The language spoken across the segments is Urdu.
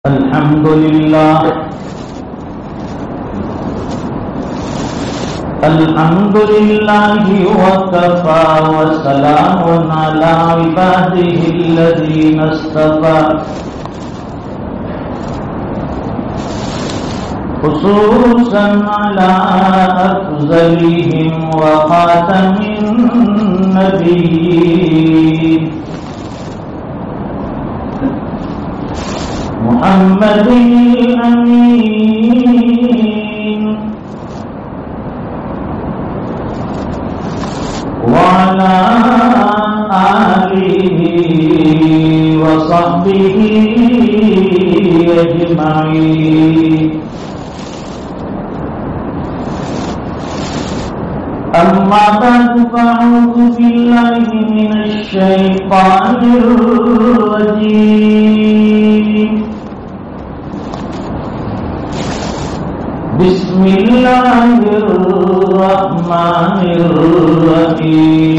الحمد لله وكفى وسلام على عباده الذين اصطفى خصوصا على أفضلهم وخاتم النبيين محمد الأمين وعلى آله وصحبه أجمعين أما بعد فأعوذ بالله من الشيطان الرجيم بسم الله الرحمن الرحيم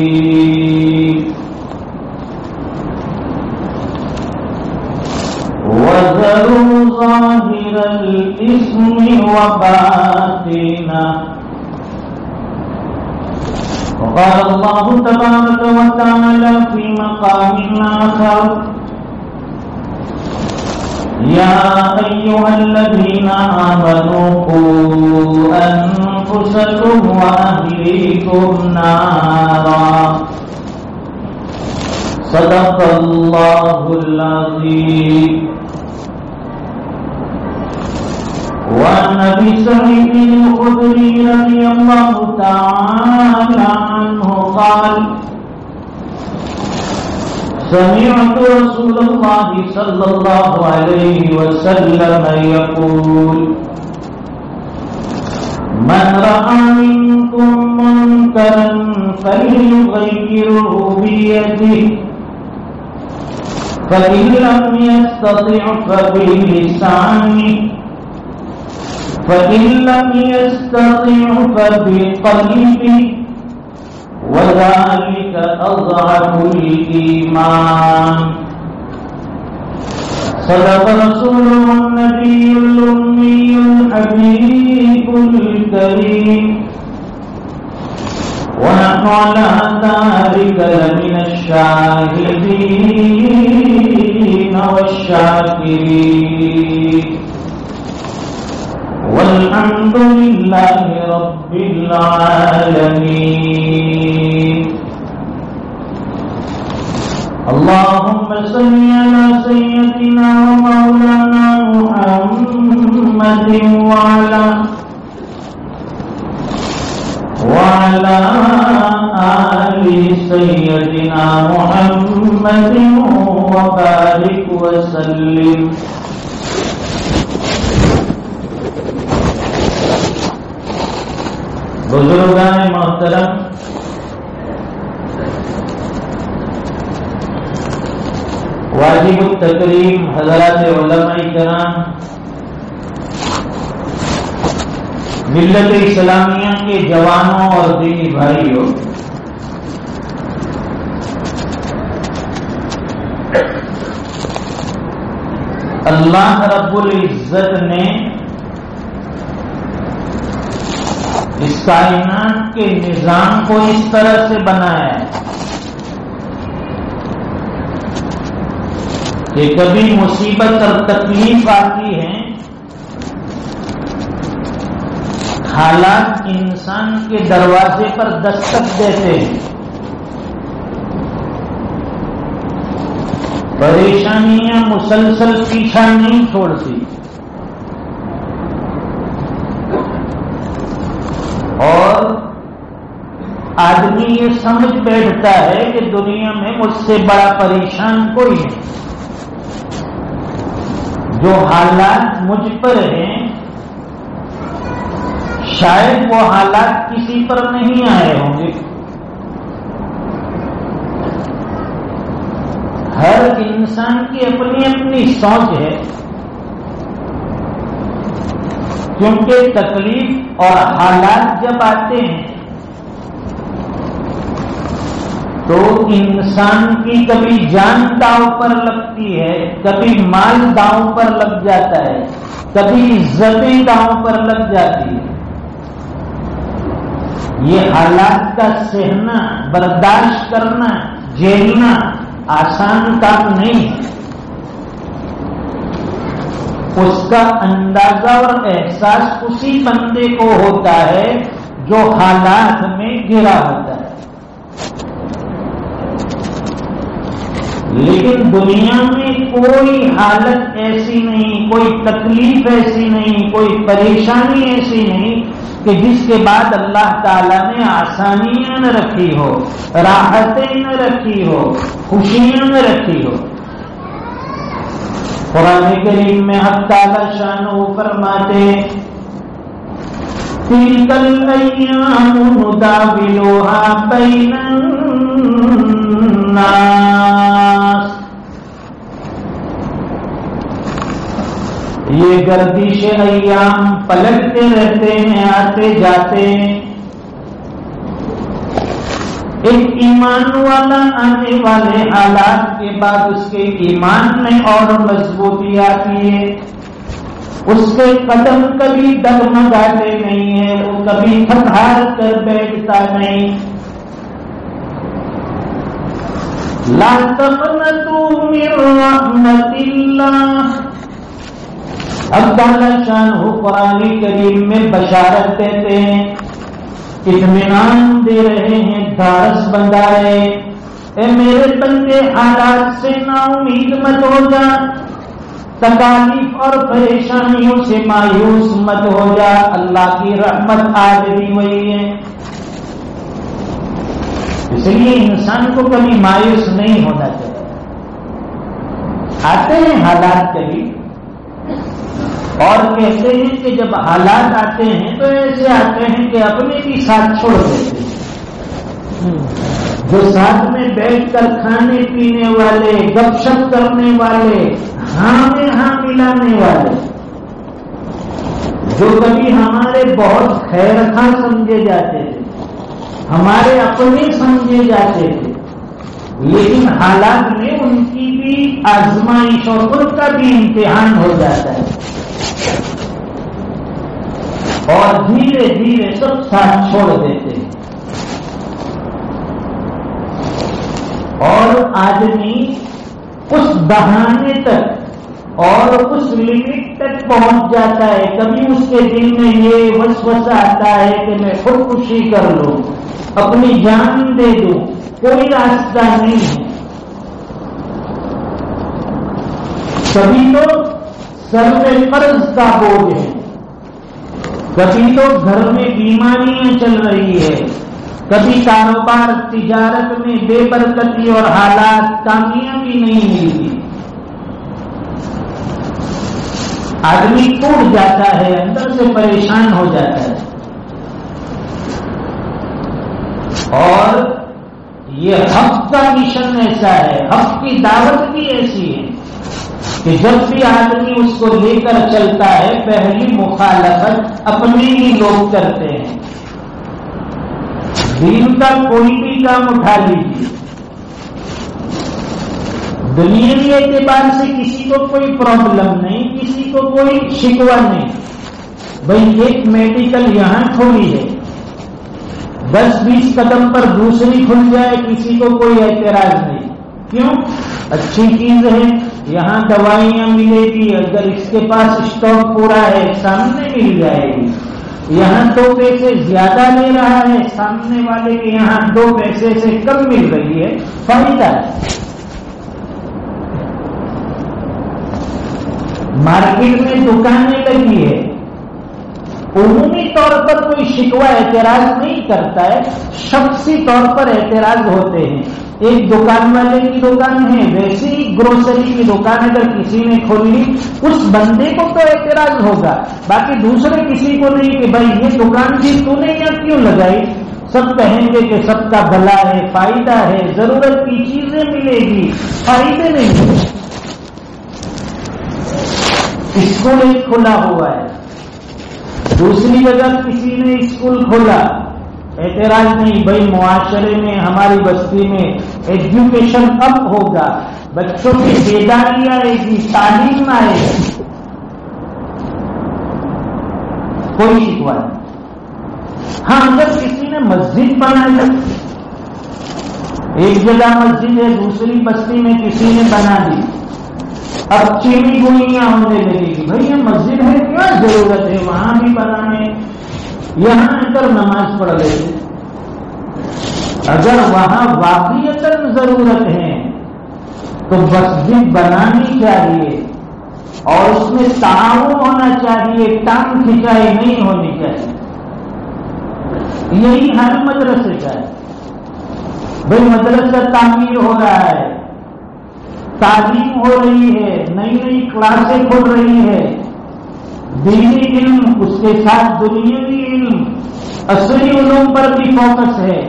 وذروا ظاهر الإثم وباطنه وقال الله تبارك وتعالى في مقام آخر يا أيها الذين آمنوا قوا أنفسكم وأهليكم نارا صدق الله العظيم. وعن أبي سعيد الخدري رضي الله تعالى عنه قال سمعت رسول الله صلى الله عليه وسلم يقول من رأى منكم منكرا فليغيره بيده فإن لم يستطع فبلسانه فإن لم يستطع فبقلبه وذلك أضعف الإيمان. صدق رسوله النبي الأمي الحبيب الكريم ونحن على ذلك لمن الشاهدين والشاكرين والحمد لله رب العالمين. اللهم صل على سيدنا ومولانا محمد وعلى آل سيدنا محمد وبارك وسلم. بزرگان محترم، واجب التکریم حضرات علماء کرام، ملت اسلامیہ کے جوانوں اور دینی بھائیوں، اللہ رب العزت نے اس کائنات کے نظام کو اس طرح سے بنایا ہے کہ کبھی مصیبت اور تکلیف آتی ہے، حالات انسان کے دروازے پر دستک دیتے ہیں، پریشانیاں مسلسل پیچھا نہیں چھوڑتی، اور آدمی یہ سمجھ بیٹھتا ہے کہ دنیا میں مجھ سے بڑا پریشان کوئی نہیں، جو حالات مجھ پر ہیں شاید وہ حالات کسی پر نہیں آئے ہوں گے. ہر انسان کی اپنی اپنی سوچ ہے، کیونکہ تکلیف اور حالات جب آتے ہیں تو انسان کی کبھی جان داؤ پر لگتی ہے، کبھی مال داؤ پر لگ جاتا ہے، کبھی عزتیں داؤ پر لگ جاتی ہے۔ یہ حالات کا سہنا، برداشت کرنا، جھیلنا آسان کام نہیں ہے۔ اس کا اندازہ اور احساس اسی بندے کو ہوتا ہے جو حالات میں گرا ہوتا ہے۔ لیکن دنیا میں کوئی حالت ایسی نہیں، کوئی تکلیف ایسی نہیں، کوئی پریشانی ایسی نہیں کہ جس کے بعد اللہ تعالیٰ نے آسانیاں نہ رکھی ہو، راحتیں نہ رکھی ہو، خوشیاں نہ رکھی ہو۔ قرآن کریم میں حق تعالیٰ شانہ فرماتے تِلْكَ الْأَيَّامُ نُدَاوِلُهَا بَيْنَ النَّاسِ، یہ گردش ایام پلٹتے رہتے ہیں، آتے جاتے ہیں۔ ایک ایمان والا آنے والے حالات کے بعد اس کے ایمان میں اور مضبوطی آتی ہے، اس کے قدم کبھی ڈگمگاتے نہیں ہیں، وہ کبھی تھک ہار کر بیٹھتا نہیں۔ لا تقنطوا من رحمت اللہ، اب تعالیٰ شانہ قرآن کریم میں بشارت دیتے ہیں، اطمینان دے رہے ہیں، دھارس بندھا رہے ہیں، اے میرے بندے حالات سے نا امید مت ہو جا، تکالیف اور پریشانیوں سے مایوس مت ہو جا، اللہ کی رحمت آج بھی وہی ہے۔ اس لیے انسان کو کبھی مایوس نہیں ہونا چاہیے۔ آتے ہیں حالات کبھی اور کہتے ہیں کہ جب حالات آتے ہیں تو ایسے آتے ہیں کہ اپنے بھی ساتھ چھوڑ دیتے ہیں، جو ساتھ میں بیٹھ کر کھانے پینے والے، گپ شپ کرنے والے، ہاں میں ہاں ملانے والے، جو کبھی ہمارے بہت خیر خواہ سمجھے جاتے تھے، ہمارے اپنے سمجھے جاتے تھے، لیکن حالات میں ان کی بھی آزمائش اور ان کا بھی امتحان ہو جاتا ہے، اور دھیرے دھیرے سب ساتھ چھوڑ دیتے ہیں، اور آدمی اس بہانے تک اور اس لمٹ تک پہنچ جاتا ہے۔ کبھی اس کے دل میں یہ وسوسہ آتا ہے کہ میں خودکشی کر لوں، اپنی جان دے دوں، کوئی راستہ نہیں ہے۔ کبھی تو سر میں قرض کا بوجھ ہے، کبھی تو گھر میں بیماریاں چل رہی ہے، کبھی کاروبار تجارت میں بے برکتی اور حالات کامیابی نہیں ملتی، آدمی ٹوٹ جاتا ہے، اندر سے پریشان ہو جاتا ہے۔ اور یہ حق کا مشن ایسا ہے، حق کی دعوت بھی ایسی ہے کہ جب بھی آدمی اس کو لے کر چلتا ہے پہلی مخالفت اپنے ہی لوگ کرتے ہیں۔ دین کا کوئی بھی کام اٹھا لیجیے، دنیاوی اعتبار سے کسی کو کوئی پرابلم نہیں، کسی کو کوئی شکوہ نہیں، بھئی ایک میڈیکل یہاں کھولی ہے، 10-20 قدم پر دوسری کھل جائے، کسی کو کوئی اعتراض نہیں۔ کیوں؟ اچھی چیز ہے، یہاں دوائیاں ملے گی، اگر اس کے پاس اسٹاک پورا ہے سامنے مل جائے گی، یہاں 2 پیسے زیادہ لے رہا ہے، سامنے والے کے یہاں 2 پیسے سے کم مل رہی ہے، فائدہ ہے۔ مارکیٹ میں دکانیں لگی ہے، عمومی طور پر کوئی شکوہ اعتراض نہیں کرتا ہے، شخصی طور پر اعتراض ہوتے ہیں۔ ایک دکان والے کی دکان ہے، ویسے ہی گروسری کی دکان اگر کسی نے کھول لی اس بندے کو تو اعتراض ہوگا، باقی دوسرے کسی کو نہیں کہ بھائی یہ دکان جی تو نے یہاں کیوں لگائی۔ سب کہیں گے کہ سب کا بھلا ہے، فائدہ ہے، ضرورت کی چیزیں ملے گی، فائدے نہیں ہے۔ اسکول ایک کھلا ہوا ہے، دوسری جگہ کسی نے اسکول کھولا، اعتراض نہیں، بھائی معاشرے میں ہماری بستی میں ایجوکیشن اب ہوگا، بچوں کی بیداری آئے گی، تعلیم آئے گی، کوئی شکوہ نہیں۔ ہاں اگر کسی نے مسجد بنائی، ایک جگہ مسجد ہے، دوسری بستی میں کسی نے بنا دی، اب چینی گوئیاں ہونے لگے گی، بھائی یہ مسجد ہے، کیا ضرورت ہے وہاں بھی بنانے، یہاں آ کر نماز پڑھ لیتے۔ اگر وہاں واقعیتاً ضرورت ہے تو مسجد بنانی چاہیے اور اس میں تعاون ہونا چاہیے، ٹانگ کھینچائی نہیں ہونی چاہیے۔ یہی ہر مدرسے کا ہے، بھائی مدرسہ تعمیر ہو رہا ہے، تعلیم ہو رہی ہے، نئی نئی کلاسیں کھل رہی ہے، دینی علم اس کے ساتھ دنیاوی علم، عصری علوم پر بھی فوکس ہے،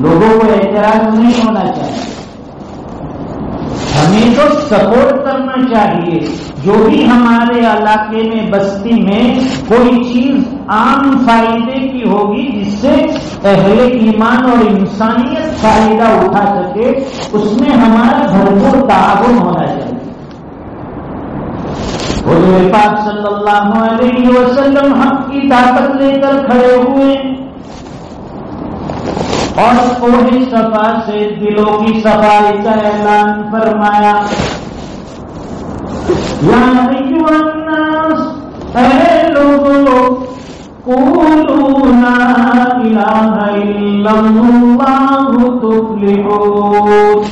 لوگوں کو اعتراض نہیں ہونا چاہیے، ہمیں تو سپورٹ کرنا چاہیے۔ جو بھی ہمارے علاقے میں بستی میں کوئی چیز عام فائدے کی ہوگی جس سے اہل ایمان اور انسانیت فائدہ اٹھا سکے، اس میں ہمارا بھرپور تعاون ہونا چاہیے۔ حضور پاک صلی اللہ علیہ وسلم حق کی طاقت لے کر کھڑے ہوئے اور کوہ صفا سے دلوں کی صفائی کا اعلان فرمایا، یا ایھا الناس، اے لوگوں، قولوا لا الہ الا اللہ تفلحون،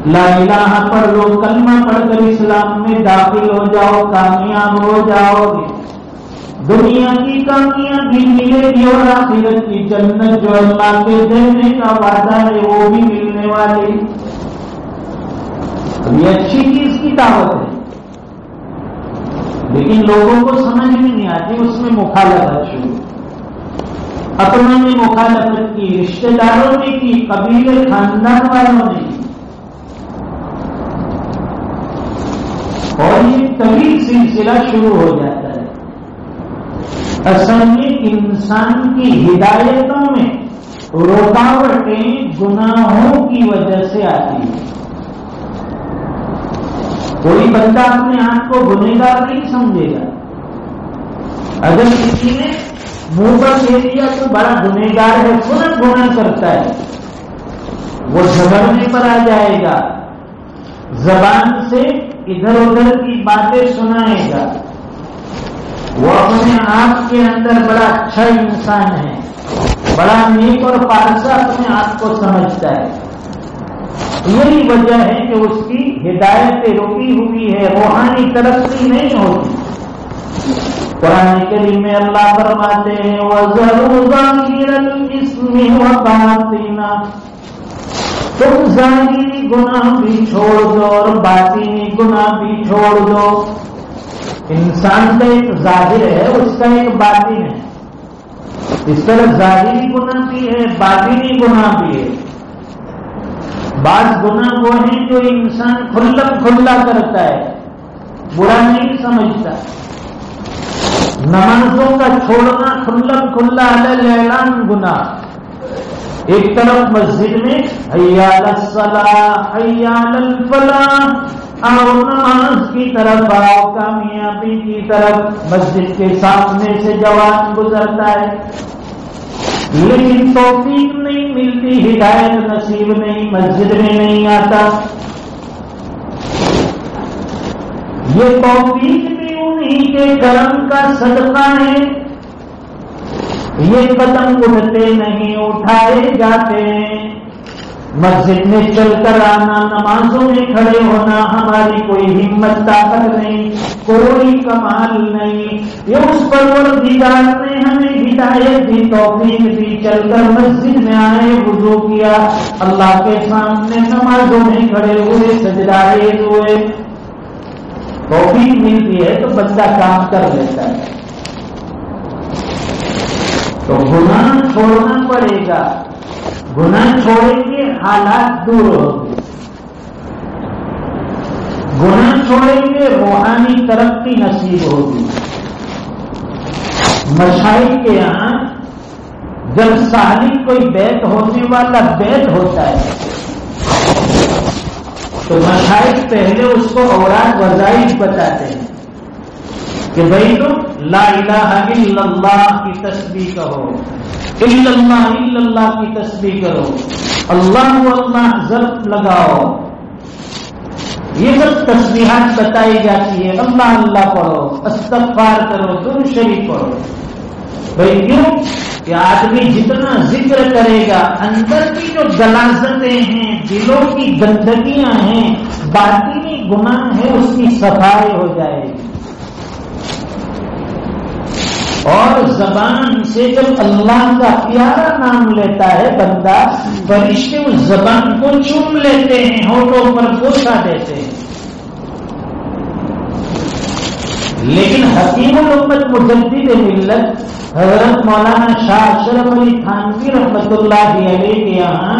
لا الہ پڑھ لو، کلمہ پڑھ کر اسلام میں داخل ہو جاؤ، کامیاب ہو جاؤ گے، دنیا کی کامیابی ملے گی اور آخرت کی جنت جو اللہ کے دینے کا وعدہ ہے وہ بھی ملنے والی۔ یہ اچھی چیز کی دعوت ہے، لیکن لوگوں کو سمجھ میں نہیں آتی، اس میں مخالفت شروع، اپنوں نے مخالفت کی، رشتہ داروں نے کی، قبیلے خاندان والوں نے کی، اور یہ طویل سلسلہ شروع ہو جاتا ہے۔ اصل میں انسان کی ہدایتوں میں رکاوٹیں گناہوں کی وجہ سے آتی ہیں۔ کوئی بندہ اپنے آپ کو گنہگار نہیں سمجھے گا، اگر کسی نے منہ پر کہہ دیا تو بڑا گنہگار ہے، خود گناہ کرتا ہے، وہ جھگڑنے پر آ جائے گا، زبان سے ادھر ادھر کی باتیں سنائے گا، وہ اپنے آپ کے اندر بڑا اچھا انسان ہے، بڑا نیک اور پارسا اپنے آپ کو سمجھتا ہے۔ یہی وجہ ہے کہ اس کی ہدایت رکی ہوئی ہے، روحانی ترقی نہیں ہوتی۔ قرآن کریم میں اللہ فرماتے ہیں وَذَرُوا ظَاهِرَ الْإِثْمِ وَبَاطِنَهُ، تم ظاہری گناہ بھی چھوڑ دو اور باطنی گناہ بھی چھوڑ دو۔ انسان کا ایک ظاہر ہے، اس کا ایک باطن ہے، اس طرح ظاہری گناہ بھی ہے، باطنی گناہ بھی ہے۔ بعض گناہ وہ ہیں جو انسان کھلم کھلا کرتا ہے، برا نہیں سمجھتا، نمازوں کا چھوڑنا کھلم کھلا علی اعلان گناہ، ایک طرف مسجد میں حی علی الصلاۃ حی علی الفلاح، آؤ نماز کی طرف آؤ، کامیابی کی طرف، مسجد کے سامنے سے جوان گزرتا ہے، لیکن توفیق نہیں ملتی، ہدایت نصیب نہیں، مسجد میں نہیں آتا۔ یہ توفیق بھی انہیں کے کرم کا صدقہ ہے، یہ قدم اٹھتے نہیں، اٹھائے جاتے ہیں۔ مسجد میں چل کر آنا، نمازوں میں کھڑے ہونا ہماری کوئی ہمت طاقت نہیں، کوئی کمال نہیں، یہ اس پروردگار نے ہمیں ہدایت دی، توفیق دی، چل کر مسجد میں آئے، وضو کیا، اللہ کے سامنے نمازوں میں کھڑے ہوئے، سجدہ ریز ہوئے، توفیق ملتی ہے تو بندہ کام کر لیتا ہے۔ تو گناہ چھوڑنا پڑے گا، گناہ چھوڑیں گے حالات دور ہوں گے، گناہ چھوڑیں گے روحانی ترقی نصیب ہوگی۔ مشائخ کے یہاں جب سالک کوئی بیت ہونے والا بیت ہوتا ہے تو مشائخ پہلے اس کو اوراق وظائف بتاتے ہیں کہ بھائی تم لا الہ الا اللہ کی تسبیح کہو، الا اللہ کی تسبیح کرو، اللہ اللہ ضرب لگاؤ، یہ سب تسبیحات بتائی جاتی ہے، اللہ اللہ پڑھو، استغفار کرو، درود شریف پڑھو۔ بھائی کیوں کہ آدمی جتنا ذکر کرے گا اندر کی جو غلاظتیں ہیں، دلوں کی گندگیاں ہیں، باطنی گناہ ہے، اس کی صفائی ہو جائے گی۔ اور زبان سے جب اللہ کا پیارا نام لیتا ہے بندہ، فرشتے اس زبان کو چوم لیتے ہیں، ہونٹوں پر بوسہ دیتے ہیں۔ لیکن حکیم الامت مجدد ملت حضرت مولانا شاہ اشرف علی تھانوی رحمۃ اللہ علیہ کے یہاں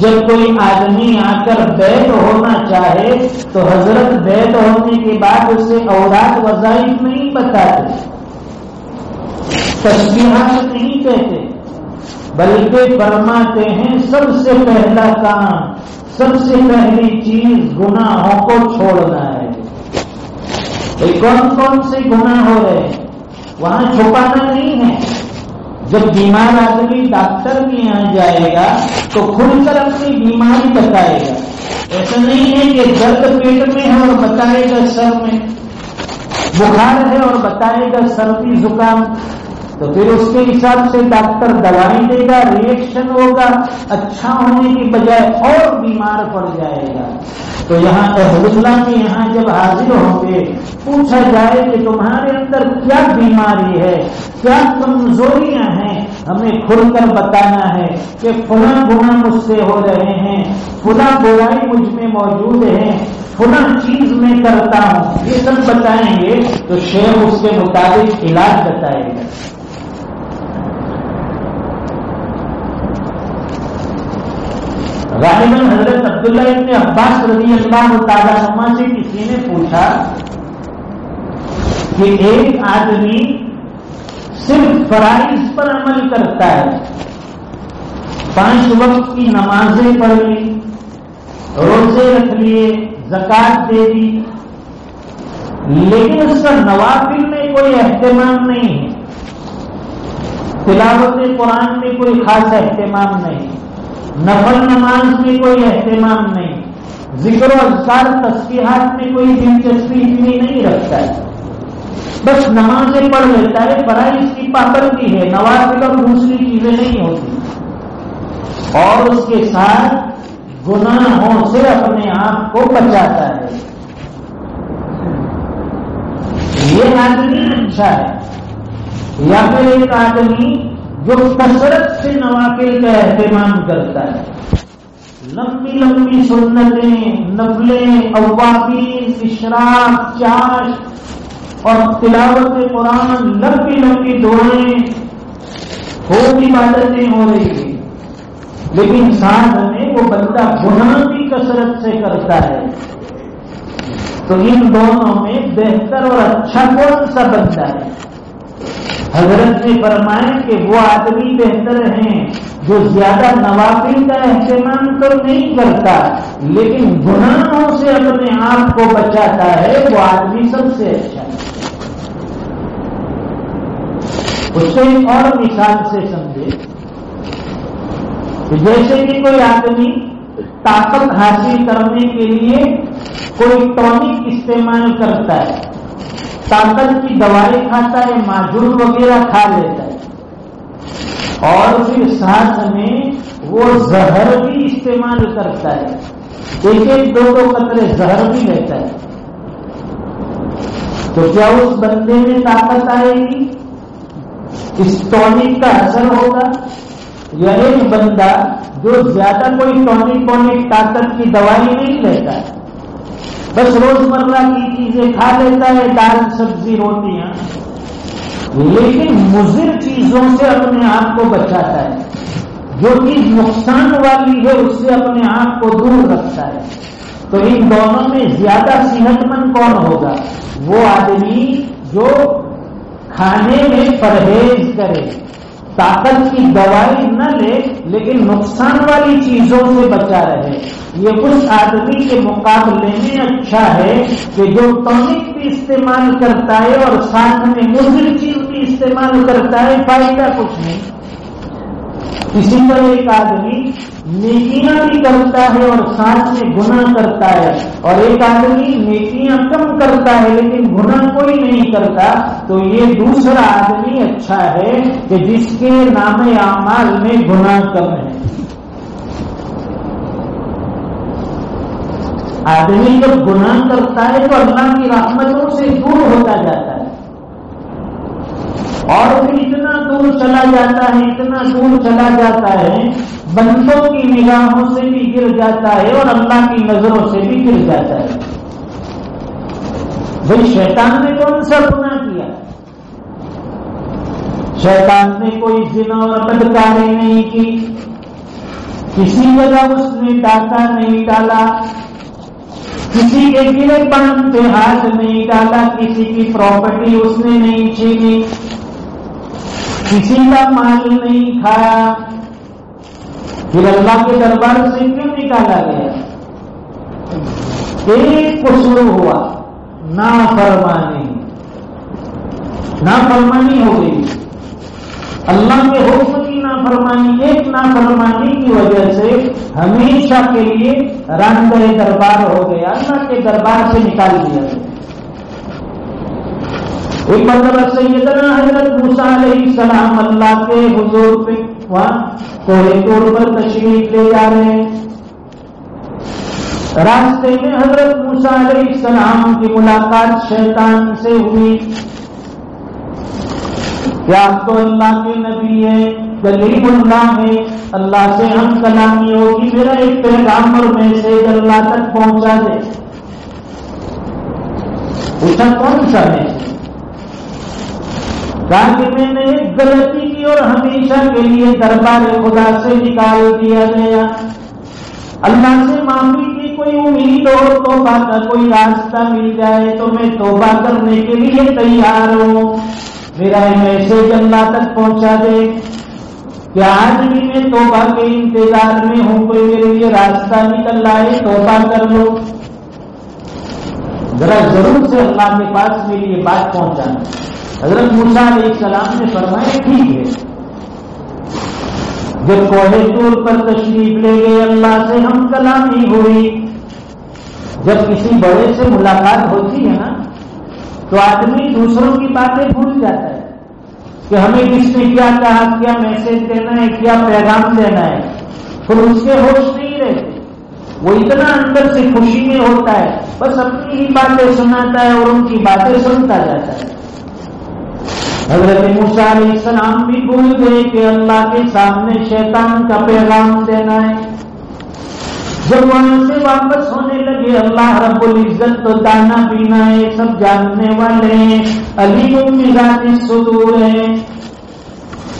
جب کوئی آدمی آ کر بیت ہونا چاہے تو حضرت بیت ہونے کے بعد اسے اوراق وظائف نہیں بتاتے، تسبیحات نہیں کہتے، بلکہ فرماتے ہیں سب سے پہلا کام، سب سے پہلی چیز گناہوں کو چھوڑنا ہے۔ کون کون سے گناہ ہو رہے ہیں وہاں چھپانا نہیں ہے۔ جب بیمار آدمی ڈاکٹر کے یہاں جائے گا تو کھل کر اپنی بیماری بتائے گا، ایسا نہیں ہے کہ درد پیٹ میں ہے اور بتائے گا سر میں، بخار ہے اور بتائے گا سردی زکام، تو پھر اس کے حساب سے ڈاکٹر دوائی دے گا، ریئیکشن ہوگا، اچھا ہونے کی بجائے اور بیمار پڑ جائے گا۔ تو یہاں اہل اللہ کے یہاں جب حاضر ہوں گے پوچھا جائے کہ تمہارے اندر کیا بیماری ہے، کیا کمزوریاں ہیں، ہمیں کھل کر بتانا ہے کہ فلاں گناہ مجھ سے ہو رہے ہیں، فلاں برائی مجھ میں موجود ہے، فلاں چیز میں کرتا ہوں، یہ سب بتائیں گے تو شیخ اس کے مطابق علاج بتائے گا۔ غالباً حضرت عبداللہ ابن عباس رضی اللہ تعالیٰ عنہ سے کسی نے پوچھا کہ ایک آدمی صرف فرائض پر عمل کرتا ہے، 5 وقت کی نمازیں پڑھ لی، روزے رکھ لیے، زکوٰۃ دے دی، لیکن اس کا نوافل میں کوئی اہتمام نہیں ہے، تلاوت قرآن میں کوئی خاص اہتمام نہیں، نفل نماز میں کوئی اہتمام نہیں، ذکر و اذکار تسبیحات میں کوئی دلچسپی اتنی نہیں رکھتا ہے، بس نمازیں پڑھ لیتا ہے، فرائض کی پابندی ہے، نوافل اور دوسری چیزیں نہیں ہوتی، اور اس کے ساتھ گناہوں سے اپنے آپ کو بچاتا ہے، یہ آدمی اچھا ہے۔ یا پھر ایک آدمی جو کثرت سے نوافل کا اہتمام کرتا ہے، لمبی لمبی سنتیں، نفلیں، اوابین، اشراق، چاش اور تلاوت قرآن، لمبی لمبی دعائیں، خوب عبادتیں ہو رہی ہیں، لیکن ساتھ میں وہ بندہ گناہ بھی کثرت سے کرتا ہے، تو ان دونوں میں بہتر اور اچھا کون سا بنتا ہے؟ حضرت نے فرمایا کہ وہ آدمی بہتر ہیں جو زیادہ نوافل کا اہتمام تو نہیں کرتا لیکن گناہوں سے اپنے آپ کو بچاتا ہے، وہ آدمی سب سے اچھا ہے۔ اس کو ایک اور مثال سے سمجھے، جیسے کہ کوئی آدمی طاقت حاصل کرنے کے لیے کوئی ٹونک استعمال کرتا ہے، طاقت کی دوائی کھاتا ہے، معجون وغیرہ کھا لیتا ہے، اور پھر ساتھ میں وہ زہر بھی استعمال کرتا ہے، ایک 2 قطرے زہر بھی لیتا ہے، تو کیا اس بندے میں طاقت آئے گی؟ اس ٹونک کا اثر ہوگا؟ یا ایک بندہ جو زیادہ کوئی ٹونک طاقت کی دوائی نہیں لیتا ہے، بس روزمرہ کی چیزیں کھا لیتا ہے، دال سبزی روٹیاں، لیکن مضر چیزوں سے اپنے آپ کو بچاتا ہے، جو چیز نقصان والی ہے اس سے اپنے آپ کو دور رکھتا ہے، تو ان دونوں میں زیادہ صحت مند کون ہوگا؟ وہ آدمی جو کھانے میں پرہیز کرے، طاقت کی دوائی نہ لے لیکن نقصان والی چیزوں سے بچا رہے. یہ اس آدمی کے مقابلے میں اچھا ہے کہ جو ٹونک بھی استعمال کرتا ہے اور ساتھ میں مضر چیز بھی استعمال کرتا ہے، فائدہ کچھ نہیں. اسی طرح ایک آدمی نیکیاں بھی کرتا ہے اور ساتھ میں گناہ کرتا ہے، اور ایک آدمی نیکیاں کم کرتا ہے لیکن گناہ کوئی نہیں کرتا، تو یہ دوسرا آدمی اچھا ہے کہ جس کے نام اعمال میں گناہ کم ہے. آدمی جب گناہ کرتا ہے تو اللہ کی رحمتوں سے دور ہوتا جاتا ہے، اور پھر اتنا دور چلا جاتا ہے، اتنا دور چلا جاتا ہے، بندوں کی نگاہوں سے بھی گر جاتا ہے اور اللہ کی نظروں سے بھی گر جاتا ہے. بھائی شیطان نے کون سا گناہ کیا؟ شیطان نے کوئی زنا اور بدکاری نہیں کی، کسی جگہ اس نے ڈاکہ نہیں ڈالا، کسی کے گرے پان پہ ہاتھ نہیں ڈالا، کسی کی پراپرٹی اس نے نہیں چھینی، کسی کا مال نہیں کھایا. پھر اللہ کے دربار سے کیوں نکالا گیا؟ ایک قصور ہوا، نافرمانی ہو گئی. اللہ کے حکم کی نافرمانی، ایک نافرمانی کی وجہ سے ہمیشہ کے لیے راندہ دربار ہو گیا، اللہ کے دربار سے نکال دیا گیا. ایک مرتبہ سیدنا حضرت موسیٰ علیہ السلام اللہ کے حضور پہ کوہ طور پر تشریف لے جا رہے ہیں. راستے میں حضرت موسیٰ علیہ السلام کی ملاقات شیطان سے ہوئی. کیا آپ تو اللہ کے نبی ہیں، کلیم اللہ ہے، اللہ سے ہم کلامی ہوگی، میرا ایک پیغام اور میسج اللہ تک پہنچا دے. پوچھا کون سا میسج؟ کہا کہ میں نے ایک غلطی کی اور ہمیشہ کے لیے دربار خدا سے نکال دیا گیا. اللہ سے معافی کی کوئی امید ہو، توبہ کا کوئی راستہ مل جائے تو میں توبہ کرنے کے لیے تیار ہوں. میرا میسج اللہ تک پہنچا دے کہ آج بھی میں توبہ کے انتظار میں ہوں، کوئی میرے لیے راستہ نکل آئے، توبہ کر لو. ذرا ضرور سے اللہ کے پاس میری یہ بات پہنچانا. حضرت موسیٰ علیہ السلام نے فرمایا ٹھیک ہے. جب کوہ طور پر تشریف لے گئے، اللہ سے ہم کلامی ہوئی. جب کسی بڑے سے ملاقات ہوتی ہے نا تو آدمی دوسروں کی باتیں بھول جاتا ہے کہ ہمیں کس نے کیا کہا، کیا میسج دینا ہے، کیا پیغام دینا ہے. پھر اس کے ہوش نہیں رہتے، وہ اتنا اندر سے خوشی میں ہوتا ہے، بس اپنی ہی باتیں سناتا ہے اور ان کی باتیں سنتا جاتا ہے. حضرت موسیٰ علیہ السلام بھی بھول گئے کہ اللہ کے سامنے شیطان کا پیغام دینا ہے. جب وہاں سے واپس ہونے لگے، اللہ رب العزت تو دانا پینا ہے، سب جاننے والے ہیں، علیم بذات الصدور ہے.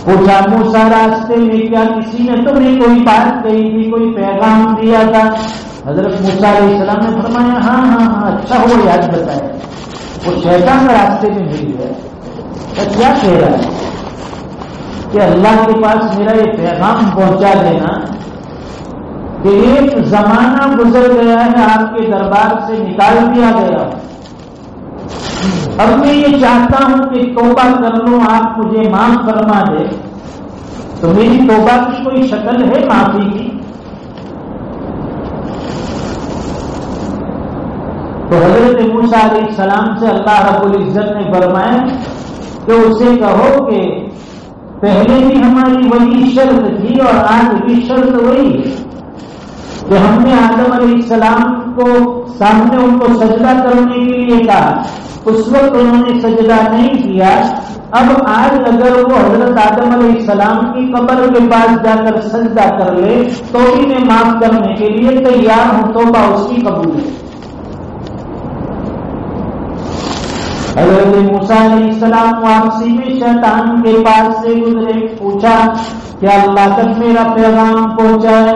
پوچھا موسیٰ راستے میں کیا کسی نے تمہیں کوئی بات کہی تھی، کوئی پیغام دیا تھا؟ حضرت موسیٰ علیہ السلام نے فرمایا ہاں اچھا ہوا یاد بتایا، وہ شیطان راستے میں مل گیا. کیا کہہ رہا ہے کہ اللہ کے پاس میرا یہ پیغام پہنچا دینا کہ ایک زمانہ گزر گیا ہے، آپ کے دربار سے نکال دیا گیا، اب میں یہ چاہتا ہوں کہ توبہ کر لوں، آپ مجھے معاف فرما دے. تو میری توبہ کی کوئی شکل ہے معافی کی؟ تو حضرت موسیٰ علیہ السلام سے اللہ رب العزت نے فرمایا کہ اسے کہو کہ پہلے بھی ہماری وہی شرط تھی اور آج بھی شرط وہی ہے کہ ہم نے آدم علیہ السلام کو سامنے ان کو سجدہ کرنے کے لیے کہا، اس وقت انہوں نے سجدہ نہیں کیا. اب آج اگر وہ حضرت آدم علیہ السلام کی قبر کے پاس جا کر سجدہ کر لے تو بھی میں معاف کرنے کے لیے تیار ہوں، توبہ اس کی قبول ہے. حضرت موسیٰ علیہ السلام واپسی میں شیطان کے پاس سے گزرے، پوچھا کیا اللہ تک میرا پیغام پہنچا ہے؟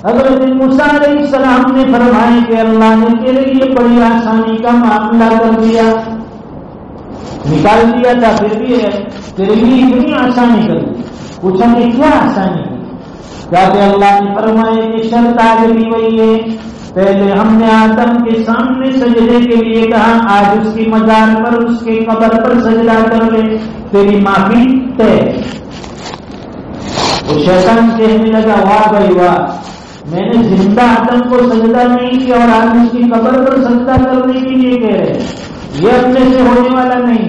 حضرت موسیٰ علیہ السلام نے فرمایا کہ اللہ نے تیرے لیے بڑی آسانی کا معاملہ کر دیا، نکال دیا تھا پھر بھی ہے تیرے لیے اتنی آسانی کر دی. پوچھا کہ کیا آسانی ہے؟ کیا کہ اللہ نے فرمایا کہ شرط آج بھی وہی ہے، پہلے ہم نے آدم کے سامنے سجدے کے لیے کہا، آج اس کی مزار پر، اس کے قبر پر سجدہ کر لے، تیری معافی طے۔ وہ شیطان کہنے لگا، واہ بھائی واہ، میں نے زندہ آدم کو سجدہ نہیں کیا اور آج اس کی قبر پر سجدہ کرنے کے لیے کہہ رہے، یہ اپنے سے ہونے والا نہیں۔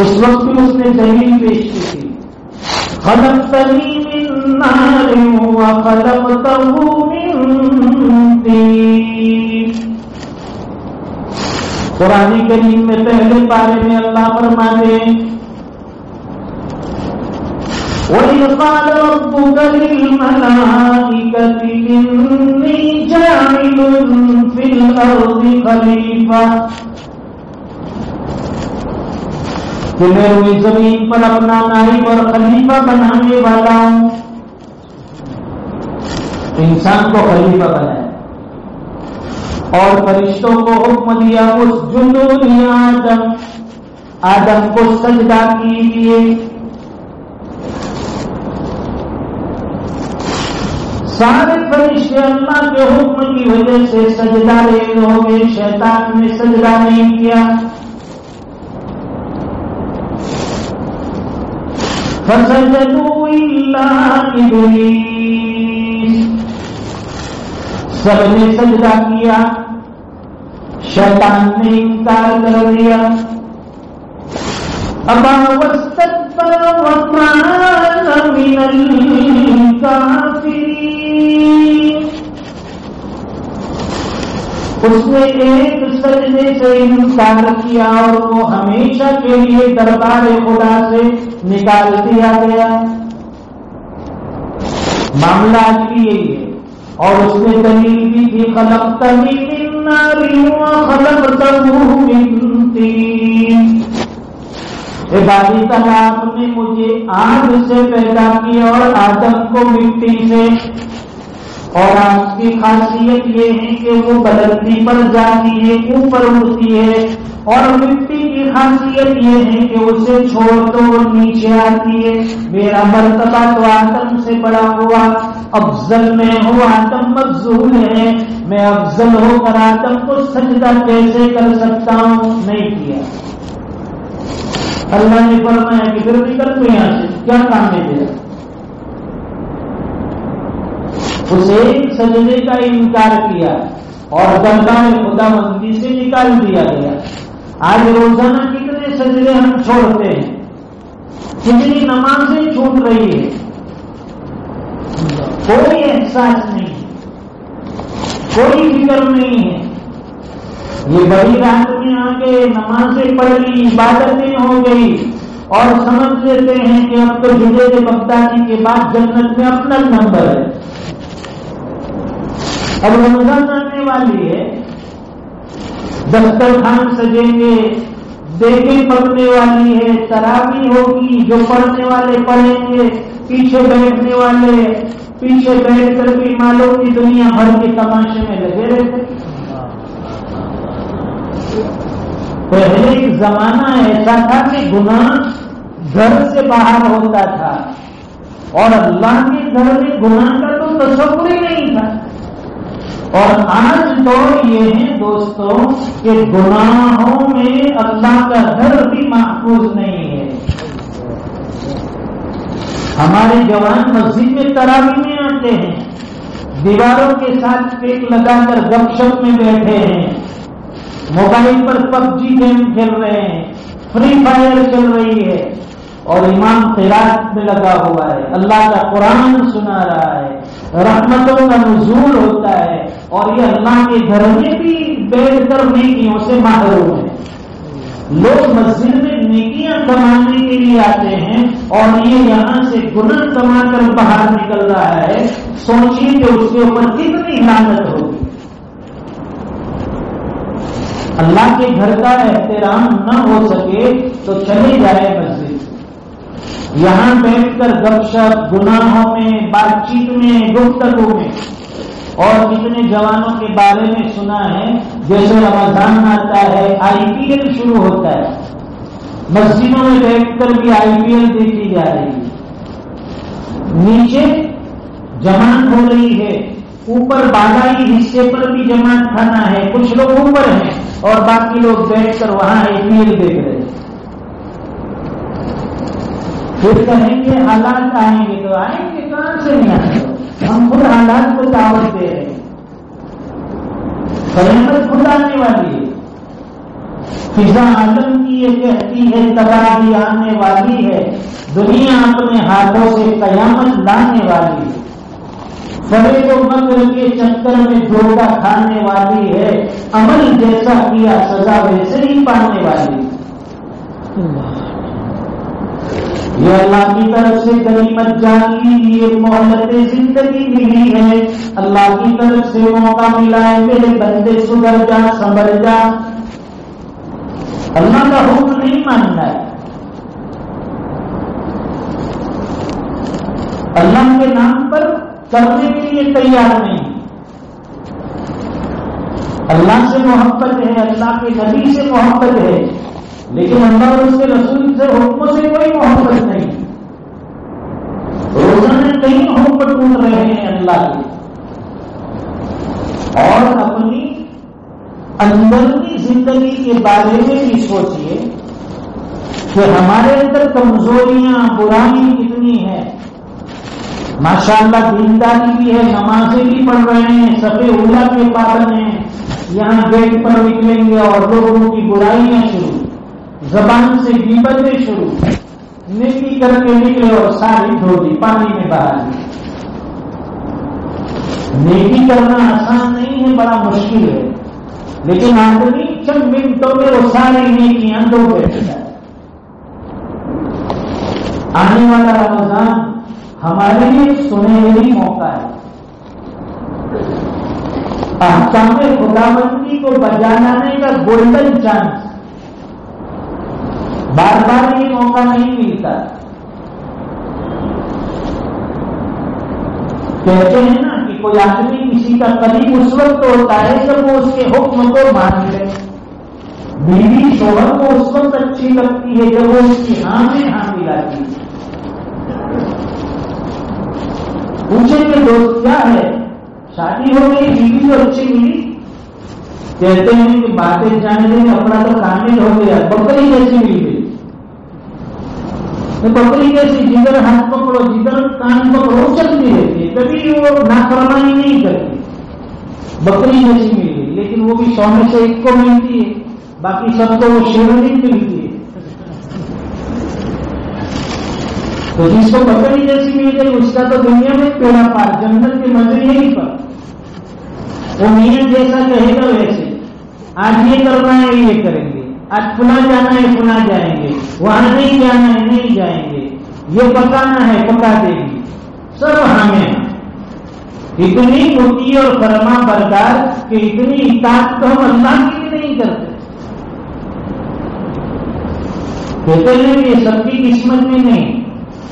اس وقت بھی اس نے دلیل پیش کی تھی، خلقتنی من نار وخلقتہ من طین۔ قرآن کریم میں پہلے پارے میں اللہ فرماتے ہیں، وَإِذْ قَالَ رَبُّكَ لِلْمَلَائِكَةِ إِنِّي جَاعِلٌ فِي الْأَرْضِ خَلِيفَةً، کہ میں روئے زمین پر اپنا نائب اور خلیفہ بنانے والا ہوں۔ انسان کو خلیفہ بنایا اور فرشتوں کو حکم دیا، اسجدوا لآدم، آدم کو سجدہ کیجیے۔ سارے فرشتے اللہ کے حکم کی وجہ سے سجدہ ریز ہو گئے، شیطان نے سجدہ نہیں کیا۔ فسجدوا الا ابلیس، سب نے سجدہ کیا، شیطان نے انکار کر دیا۔ ابا واستكبر وكان من الكافرين، اس نے ایک سجدے سے انکار کیا اور وہ ہمیشہ کے لیے دربار خدا سے نکال دیا گیا۔ معاملہ آج بھی یہی ہے، اور اس نے دلیل بھی تھی، خلقتنی من نار وخلقتہ من طین، عبادی تعالیٰ آپ نے مجھے آگ سے پیدا کیا اور آدم کو مٹی سے، اور آگ کی خاصیت یہ ہے کہ وہ بدلتی پر جاتی ہے، اوپر اڑتی ہے، اور مٹی کی خاصیت یہ ہے کہ اسے چھوڑ تو وہ نیچے آتی ہے۔ میرا مرتبہ تو آدم سے بڑا ہوا، افضل میں ہوں، آدم مفضول ہے، میں افضل ہو کر آدم کو سجدہ کیسے کر سکتا ہوں؟ نہیں کیا۔ اللہ نے فرمایا کہ پھر نکل تو یہاں سے، کیا کام ہے تیرا؟ اس ایک سجدے کا انکار کیا اور دربار خدا بندی سے نکال دیا گیا۔ آج روزانہ کتنے سجدے ہم چھوڑتے ہیں، کتنی نمازیں چھوٹ رہی ہے، کوئی احساس نہیں، کوئی فکر نہیں ہے۔ یہ بڑی رات میں آ کے نمازیں پڑھ لی، عبادتیں ہو گئی، اور سمجھ لیتے ہیں کہ اب تو جنید بغدادی کے بعد جنت میں اپنا نمبر ہے۔ اب رمضان آنے والی ہے، دسترخوان سجیں گے، دیگیں پکنے والی ہے، تراویح ہوگی، جو پڑھنے والے پڑھیں گے، پیچھے بیٹھنے والے پیچھے بیٹھ کر بھی مالوں کی دنیا بھر کے تماشے میں لگے رہتے۔ پہلے ایک زمانہ ایسا تھا کہ گناہ گھر سے باہر ہوتا تھا، اور اللہ کے گھر میں گناہ کا تو تصور ہی نہیں تھا۔ اور آج دور یہ ہے دوستوں کہ گناہوں میں اللہ کا گھر بھی محفوظ نہیں ہے۔ ہمارے جوان مسجد میں تراویح میں آتے ہیں، دیواروں کے ساتھ پیک لگا کر گپ شپ میں بیٹھے ہیں، موبائل پر پب جی گیم کھیل رہے ہیں، فری فائر چل رہی ہے، اور امام قرات میں لگا ہوا ہے، اللہ کا قرآن سنا رہا ہے، رحمتوں کا نزول ہوتا ہے، اور یہ اللہ کے گھر میں بھی بیٹھ کر نیکیوں سے محروم ہے۔ لوگ مسجد میں نیکیاں کمانے کے لیے آتے ہیں اور یہ یہاں سے گناہ کما کر باہر نکل رہا ہے، سوچیے کہ اس کے اوپر کتنی لعنت ہوگی۔ اللہ کے گھر کا احترام نہ ہو سکے تو چلے جائے مسجد، یہاں بیٹھ کر گپ شپ، گناہوں میں، بات چیت میں، گفتگو میں۔ اور کتنے جوانوں کے بارے میں سنا ہے، جیسے رمضان آتا ہے، IPL شروع ہوتا ہے، مسجدوں میں بیٹھ کر بھی IPL دیکھی جا رہی ہے، نیچے جماعت ہو رہی ہے، اوپر بالائی حصے پر بھی جماعت کھانا ہے، کچھ لوگ اوپر ہیں اور باقی لوگ بیٹھ کر وہاں IPL دیکھ رہے ہیں۔ پھر کہیں گے حالات آئیں گے، تو آئیں گے کہاں سے نہیں آئیں گے؟ ہم خود حالات کو دعوت دے رہے ہیں۔ قیامت خود آنے والی ہے، فضا عالم کی یہ کہتی ہے تباہی آنے والی ہے، دنیا اپنے ہاتھوں سے قیامت لانے والی ہے، فریب و مکر کے چکر میں دھوکہ کھانے والی ہے، عمل جیسا کیا سزا ویسے ہی پانے والی ہے۔ یہ اللہ کی طرف سے غنیمت جان لیجیے، مہلت زندگی ملی ہے، اللہ کی طرف سے موقع ملا ہے، میرے بندے سدھر جا، سنبھل جا۔ اللہ کا حکم نہیں ماننا ہے، اللہ کے نام پر کرنے کے لیے تیار نہیں۔ اللہ سے محبت ہے، اللہ کے نبی سے محبت ہے، لیکن اللہ اور اس کے رسول سے حکموں سے کوئی محبت نہیں۔ روزانہ کئی حکم ٹوٹ رہے ہیں اللہ کے، اور اپنی اندرونی زندگی کے بارے میں بھی سوچئے کہ ہمارے اندر کمزوریاں، برائی کتنی ہیں۔ ماشاءاللہ دینداری بھی ہے، نمازیں بھی پڑھ رہے ہیں، صف اولیٰ کے پابند ہیں، یہاں گیٹ پر نکلیں گے اور لوگوں کی برائیاں شروع، زبان سے غیبتیں شروع، نیکی کر کے نکلے اور ساری دھو دی، پانی میں بہا دی۔ نیکی کرنا آسان نہیں ہے، بڑا مشکل ہے، لیکن آدمی چند منٹوں میں وہ ساری نیکیاں دھو بیٹھتا ہے۔ آنے والا رمضان ہمارے لیے سنہری موقع ہے، احکام خداوندی کو بجا لانے کا گولڈن چانس، بار بار یہ موقع نہیں ملتا۔ کہتے ہیں نا کہ کوئی آدمی کسی کا قریب اس وقت ہوتا ہے جب وہ اس کے حکم کو مان لے، بیوی شوہر کو اس وقت اچھی لگتی ہے جب وہ اس کی ہاں میں ہاں ملاتی ہے۔ پوچھیں کہ دوست کیا ہے، شادی ہو گئی، بیوی تو اچھی ملی، کہتے ہیں کہ باتیں جاننے میں اپنا تو کامل ہو گیا، بکری جیسی مل گئی۔ بکری جیسی جدھر ہاتھ پکڑو، جدھر کان پکڑو، چلتی رہتی ہے، کبھی وہ نافرمانی نہیں کرتی، بکری جیسی مل گئی۔ لیکن وہ بھی 100 میں سے 1 کو ملتی ہے، باقی سب کو وہ شیرنی ملتی ہے۔ تو جس کو بکری جیسی مل گئی اس کا تو دنیا میں پیڑا پار، جنت کے مزے یہیں پر، وہ میاں جیسا کہے گا ویسے، آج یہ کرنا ہے یہ کریں گے، آج پنا جانا ہے پنا جائیں گے، وہاں نہیں جانا ہے نہیں جائیں گے، یہ پکانا ہے پکا دیں گے، سب ہمیں اتنی مٹی اور فرما بردار کہ اتنی اطاعت تو ہم اللہ کی بھی نہیں کرتے۔ کہتے ہیں یہ سب کی قسمت میں نہیں،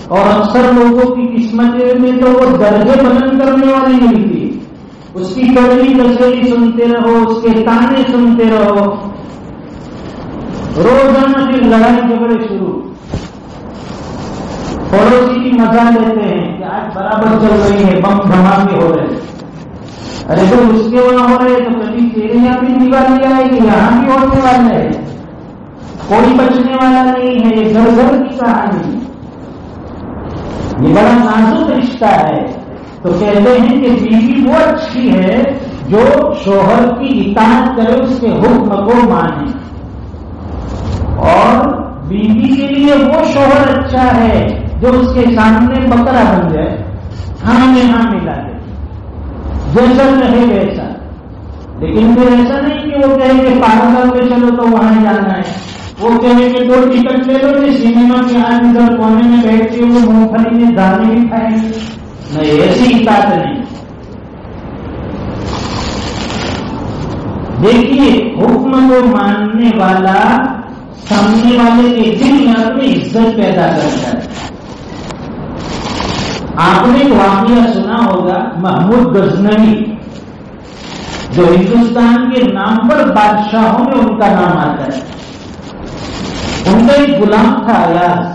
اور اکثر لوگوں کی قسمت میں تو وہ درجے بلند کرنے والی ملتی ہے، اس کی کڑوی کچہری سنتے رہو، اس کے تانے سنتے رہو، روزانہ پھر لڑائی جھگڑے شروع، پڑوسی کی مزہ لیتے ہیں کہ آج برابر چل رہی ہے، بم دھماکے ہو رہے ہیں، ارے تو اس کے وہاں ہو رہے تو کبھی تیرے یہاں بھی دیوالی آئے گی، یہاں بھی ہونے والا ہے، کوئی بچنے والا نہیں ہے، یہ گھر گھر کی کہانی، یہ بڑا نازک رشتہ ہے۔ تو کہتے ہیں کہ بیوی وہ اچھی ہے جو شوہر کی اطاعت کرے، اس کے حکم کو مانے، اور بیوی کے لیے وہ شوہر اچھا ہے جو اس کے سامنے بکرا بن جائے، ہاں میں ہاں ملا دے، جیسا کہے ویسا۔ لیکن پھر ایسا نہیں کہ وہ کہے کہ پارک میں چلو تو وہاں جانا ہے، وہ کہے کہ 2 ٹکٹ لے لو، یہ سنیما کے آج ادھر کونے میں بیٹھ کے وہ مونگ پھلی میں دانے بھی کھائیں گے، نہیں ایسی اطاعت نہیں۔ دیکھیے حکم کو ماننے والا سامنے والے کے دل میں اپنی عزت پیدا کرتا ہے۔ آپ نے ایک واقعہ سنا ہوگا، محمود غزنوی جو ہندوستان کے نام پر بادشاہوں میں ان کا نام آتا ہے، ان کا ایک غلام تھا ایاز،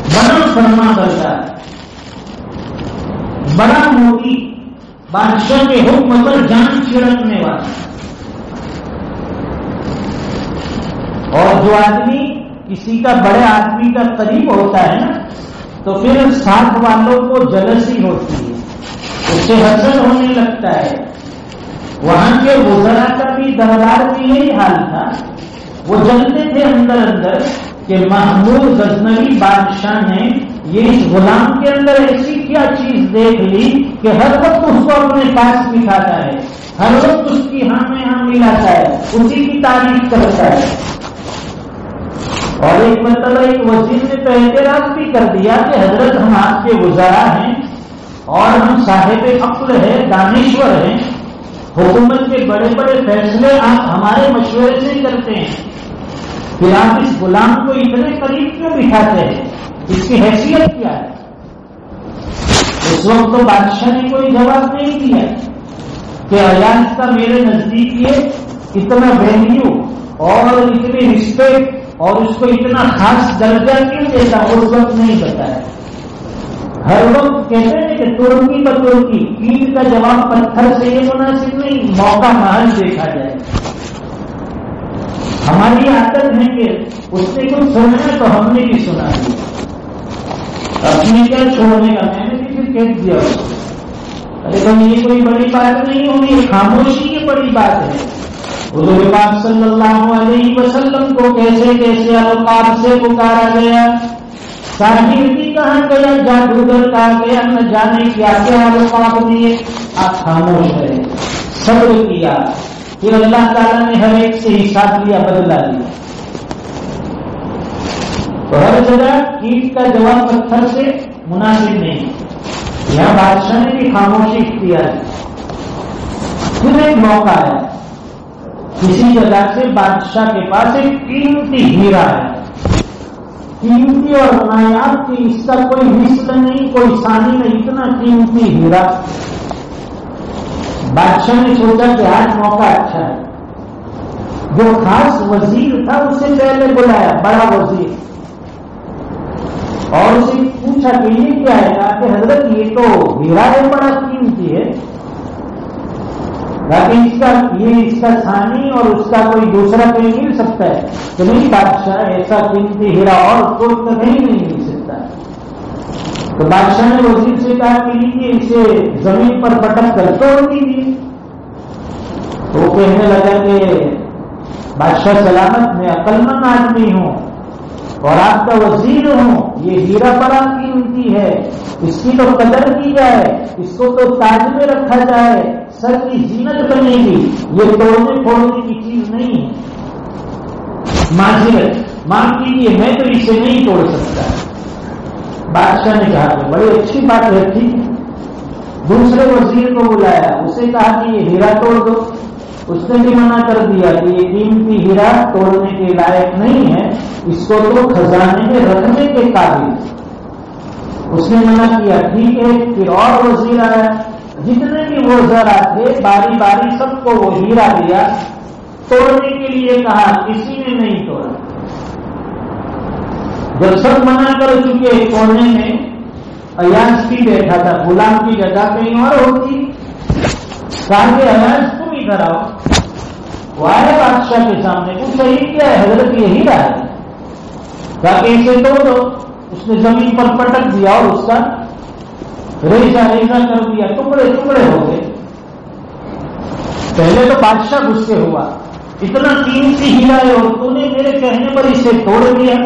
بڑا فرما بردار، بڑا موتی، بادشاہ کے حکم پر جان چھڑکنے والا. اور جو آدمی کسی کا بڑے آدمی کا قریب ہوتا ہے نا تو پھر ساتھ والوں کو جلسی ہوتی ہے، اس سے حسد ہونے لگتا ہے. وہاں کے وزراء کا بھی دربار میں یہی حال تھا. وہ جانتے تھے اندر اندر کہ محمود غزنوی بادشاہ نے یہ اس غلام کے اندر ایسی کیا چیز دیکھ لی کہ ہر وقت اس کو اپنے پاس بٹھاتا ہے، ہر وقت اس کی ہاں میں ہاں ملاتا ہے، اسی کی تعریف کرتا ہے. اور ایک مرتبہ ایک وزیر نے تو اعتراف بھی کر دیا کہ حضرت ہم آپ کے وزراء ہیں اور ہم صاحب عقل ہے، دانشور ہیں، حکومت کے بڑے بڑے فیصلے آپ ہمارے مشورے سے کرتے ہیں، پھر آپ اس غلام کو اتنے قریب کیوں بٹھاتے ہیں؟ اس کی حیثیت کیا ہے؟ اس وقت تو بادشاہ نے کوئی جواب نہیں دیا کہ ایاز کا میرے نزدیک یہ اتنا ویلیو اور اتنی رسپیکٹ اور اس کو اتنا خاص درجہ کیوں دیتا، اس وقت نہیں بتایا. ہر وقت کہتے ہیں کہ ترکی بترکی، اینٹ کا جواب پتھر سے یہ مناسب نہیں، موقع محل دیکھا جائے. ہماری عادت ہے کہ اس نے کچھ سنا تو ہم نے بھی سنا دیا، اپنے کیا چھوڑنے کا، میں نے بھی پھر کہہ دیا اس کو. ارے بھائی یہ کوئی بڑی بات نہیں ہوگی، خاموشی یہ بڑی بات ہے. حضور پاک صلی اللہ علیہ وسلم کو کیسے کیسے القاب سے پکارا گیا، ساحر بھی کہاں گیا، جادوگر کہا گیا، نہ جانے کیا کیا القاب دیے. آپ خاموش رہے، صبر کیا، پھر اللہ تعالیٰ نے ہر ایک سے حساب لیا، بدلا لیا. تو ہر جگہ اینٹ کا جواب پتھر سے مناسب نہیں. یہاں بادشاہ نے بھی خاموشی اختیار کی. پھر ایک موقع ہے، کسی جگہ سے بادشاہ کے پاس ایک قیمتی ہیرا ہے، قیمتی اور نایاب کی اس کا کوئی مثل نہیں، کوئی ثانی نہیں، اتنا قیمتی ہیرا. بادشاہ نے سوچا کہ آج موقع اچھا ہے. جو خاص وزیر تھا اسے پہلے بلایا، بڑا وزیر، اور اسے پوچھا کہ یہ کیا ہے؟ کہا کہ حضرت یہ تو ہیرا ہے، بڑا قیمتی ہے، لیکن اس کا ثانی اور اس کا کوئی دوسرا کہیں مل سکتا ہے؟ کہ نہیں بادشاہ، ایسا قیمتی ہیرا اور کوئی کہیں نہیں مل سکتا. تو بادشاہ نے وزیر سے کہا کہ لیجیے اسے زمین پر پٹک کر توڑ دیجیے. تو وہ کہنے لگا کہ بادشاہ سلامت، میں عقل مند آدمی ہوں اور آپ کا وزیر ہوں، یہ ہیرا بڑا قیمتی ہے، اس کی تو قدر کی جائے، اس کو تو تاج میں رکھا جائے، سر کی زینت بنے گی، یہ توڑنے پھوڑنے کی چیز نہیں ہے. معذرت معاف کیجیے، میں تو اسے نہیں توڑ سکتا. بادشاہ نے کہا کہ بڑی اچھی بات ہے، ٹھیک ہے. دوسرے وزیر کو بلایا، اسے کہا کہ یہ ہیرا توڑ دو. اس نے بھی منع کر دیا کہ یہ قیمتی ہیرا توڑنے کے لائق نہیں ہے، اس کو تو خزانے میں رکھنے کے قابل. اس نے منع کیا، ٹھیک ہے. پھر اور وزیر آیا، جتنے بھی وزراء تھے باری باری سب کو وہ ہیرا دیا، توڑنے کے لیے کہا، کسی نے نہیں توڑا. جب سب منع کر چکے، کونے میں ایاز بھی بیٹھا تھا، غلام کی جگہ کہیں اور ہوتی. کہا کہ ایاز تم ادھر آؤ. وہ آئے بادشاہ کے سامنے، پوچھا یہ کیا ہے؟ حضرت یہ ہیرا ہے. کہا کہ اسے توڑ دو. اس نے زمین پر پٹک دیا اور اس کا ریزا ریزا کر دیا، ٹکڑے ٹکڑے ہو گئے. پہلے تو بادشاہ غصے ہوا، اتنا قیمتی ہیرا ہے اور تو نے میرے کہنے پر اسے توڑ دیا.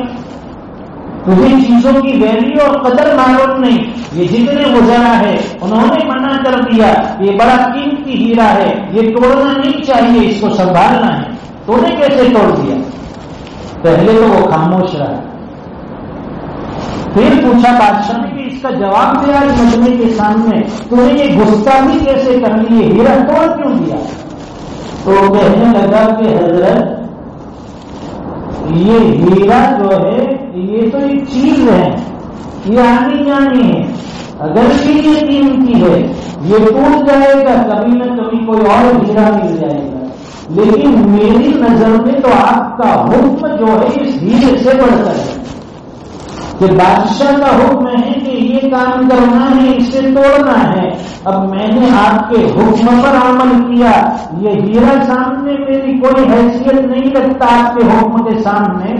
تجھے چیزوں کی ویلیو اور قدر معلوم نہیں. یہ جتنے وزراء ہیں انہوں نے منع کر دیا، یہ بڑا قیمتی ہیرا ہے، یہ توڑنا نہیں چاہیے، اس کو سنبھالنا ہے، تو نے کیسے توڑ دیا؟ پہلے تو وہ خاموش رہا. پھر پوچھا بادشاہ نے کہ اس کا جواب دیا مجمع کے سامنے، تو نے یہ گستاخی کیسے کر لی، یہ ہیرا توڑ کیوں دیا؟ تو کہنے لگا کہ حضرت یہ ہیرا جو ہے یہ تو ایک چیز ہے، یہ آنی جانی ہے، اگر یہ قیمتی ہے یہ ٹوٹ جائے گا، کبھی نہ کبھی کوئی اور ہیرا مل جائے گا. لیکن میری نظر میں تو آپ کا حکم جو ہے اس ہیرے سے بڑھ کر ہے کہ بادشاہ کا حکم ہے کہ یہ کام کرنا ہے، اسے توڑنا ہے، اب میں نے آپ کے حکم پر عمل کیا، یہ ہیرا سامنے میری کوئی حیثیت نہیں رکھتا آپ کے حکم کے سامنے،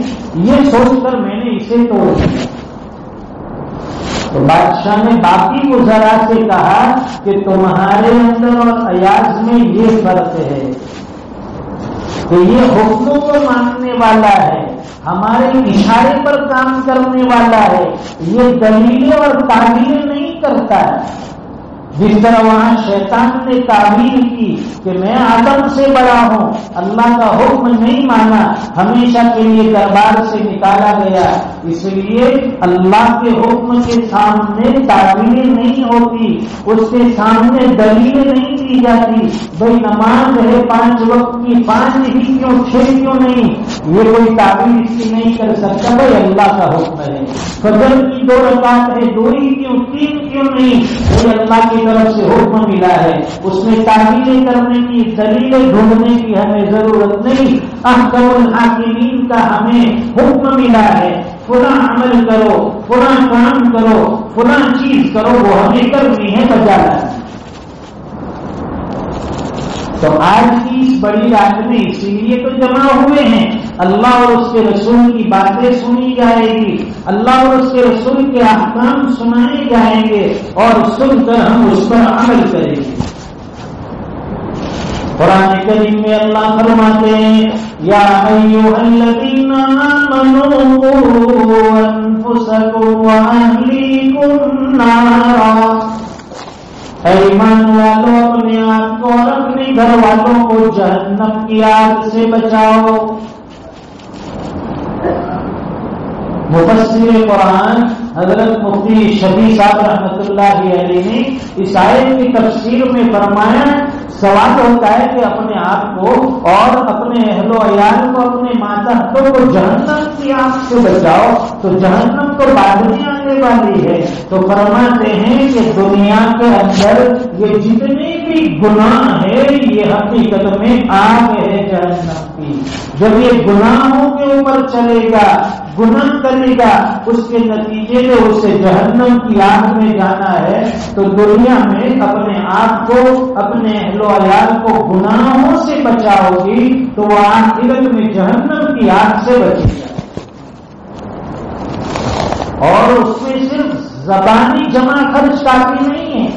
یہ سوچ کر میں نے اسے توڑ دیا۔ تو بادشاہ نے باقی وزراء سے کہا کہ تمہارے اندر اور ایاز میں یہ فرق ہے کہ یہ حکموں کو ماننے والا ہے، ہمارے اشارے پر کام کرنے والا ہے، یہ دلیلیں اور تعبیریں نہیں کرتا ہے۔ جس طرح وہاں شیطان نے تعبیر کی کہ میں آدم سے بڑا ہوں، اللہ کا حکم نہیں مانا، ہمیشہ کے لیے دربار سے نکالا گیا۔ اس لیے اللہ کے حکم کے سامنے تعبیریں نہیں ہوتی، اس کے سامنے دلیلیں نہیں دی جاتی۔ بھائی نماز ہے 5 وقت کی، 5 ہی کیوں 6 کیوں نہیں، یہ کوئی تعبیر اس کی نہیں کر سکتا، بھائی اللہ کا حکم ہے۔ فجر کی 2 رکعت ہے، 2 ہی کیوں 3 کیوں نہیں، بھائی اللہ کی طرف سے حکم ملا ہے، اس میں تعبیریں کرنے کی، دلیلیں ڈھونڈنے کی ہمیں ضرورت نہیں۔ احکم الحاکمین کا ہمیں حکم ملا ہے، فلاں عمل کرو، فلاں کام کرو، فلاں چیز کرو، وہ ہمیں کرنی ہے بجانا۔ تو آج کی اس بڑی رات میں اسی لیے تو جمع ہوئے ہیں، اللہ اور اس کے رسول کی باتیں سنی جائے گی، اللہ اور اس کے رسول کے احکام سنائے جائیں گے، اور سن کر ہم اس پر عمل کریں گے۔ قرآن کریم میں اللہ فرماتے ہیں یا ایھا الذین آمنوا قوا انفسکم واہلیکم نارا، اے ایمان والوں اپنے آپ کو اور اپنے گھر والوں کو جہنم کی آگ سے بچاؤ۔ مفسر قرآن حضرت مفتی شفیع صاحب رحمۃ اللہ علیہ نے اس آیت کی تفسیر میں فرمایا، سوال ہوتا ہے کہ اپنے آپ کو اور اپنے اہل و عیال کو، اپنے ماتحتوں کو جہنم کی آگ سے بچاؤ، تو جہنم تو بعد میں آنے والی ہے۔ تو فرماتے ہیں کہ دنیا کے اندر یہ جتنے بھی گناہ ہے یہ حقیقت میں آگ ہے جہنم کی۔ جب یہ گناہوں کے اوپر چلے گا، گناہ کرے گا، اس کے نتیجے میں اسے جہنم کی آگ میں جانا ہے، تو دنیا میں اپنے آپ کو، اپنے اہل و عیال کو گناہوں سے بچاؤ گی تو وہ آخرت میں جہنم کی آگ سے بچے گا۔ اور اس میں صرف زبانی جمع خرچ کافی نہیں ہے۔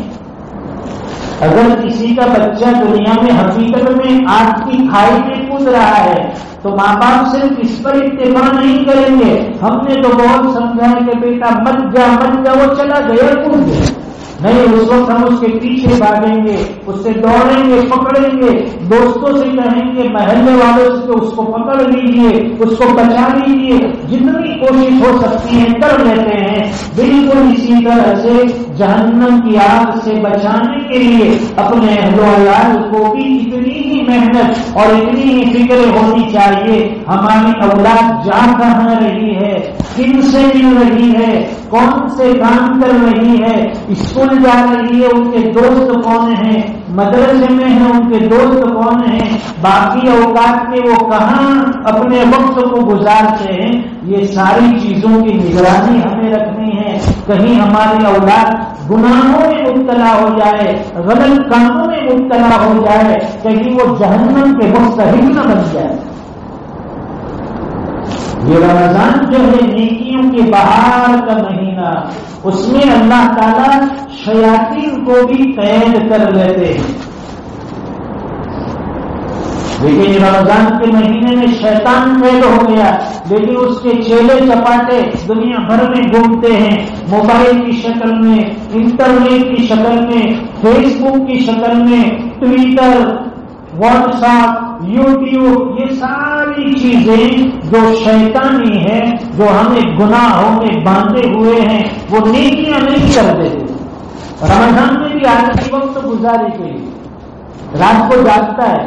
اگر کسی کا بچہ دنیا میں حقیقت میں آگ کی کھائی میں کود رہا ہے تو ماں باپ صرف اس پر اتفاق نہیں کریں گے، ہم نے تو بہت سمجھایا کہ بیٹا مت جا مت جا، وہ چلا گیا کود گیا، نہیں اس وقت ہم اس کے پیچھے بھاگیں گے، اس سے دوڑیں گے، پکڑیں گے، دوستوں سے کہیں گے، محلے والوں سے اس کو پکڑ لیجیے، اس کو بچا لیجیے، جتنی کوشش ہو سکتی ہے کر لیتے ہیں۔ بالکل اسی طرح سے جہنم کی آگ سے بچانے کے لیے اپنے اہل و عیال کو بھی اتنی ہی محنت اور اتنی ہی فکر ہونی چاہیے۔ ہماری اولاد جا کہاں رہی ہے، کن سے مل رہی ہے، کون سے کام کر رہی ہے، اسکول جا رہی ہے، ان کے دوست کون ہیں، مدرسے میں ہیں ان کے دوست کون ہیں، باقی اوقات میں وہ کہاں اپنے وقت کو گزارتے ہیں، یہ ساری چیزوں کی نگرانی ہمیں رکھنی ہے۔ کہیں ہماری اولاد گناہوں میں مبتلا ہو جائے، غلط کاموں میں مبتلا ہو جائے، کہیں وہ جہنم کے مستحق نہ بن جائے۔ یہ رمضان جو ہے نیکیوں کے بہار کا مہینہ، اس میں اللہ تعالیٰ شیاطین کو بھی قید کر لیتے ہیں۔ لیکن رمضان کے مہینے میں شیطان قید ہو گیا، لیکن اس کے چیلے چپاٹے دنیا بھر میں گھومتے ہیں، موبائل کی شکل میں، انٹرنیٹ کی شکل میں، فیس بک کی شکل میں، ٹویٹر، واٹس ایپ، یوٹیوب، یہ ساری چیزیں جو شیطانی ہیں، جو ہمیں گناہوں میں باندھے ہوئے ہیں، وہ نیکیاں نہیں کر دیتے۔ رمضان میں بھی آخری وقت گزارے کے لیے رات کو جاگتا ہے،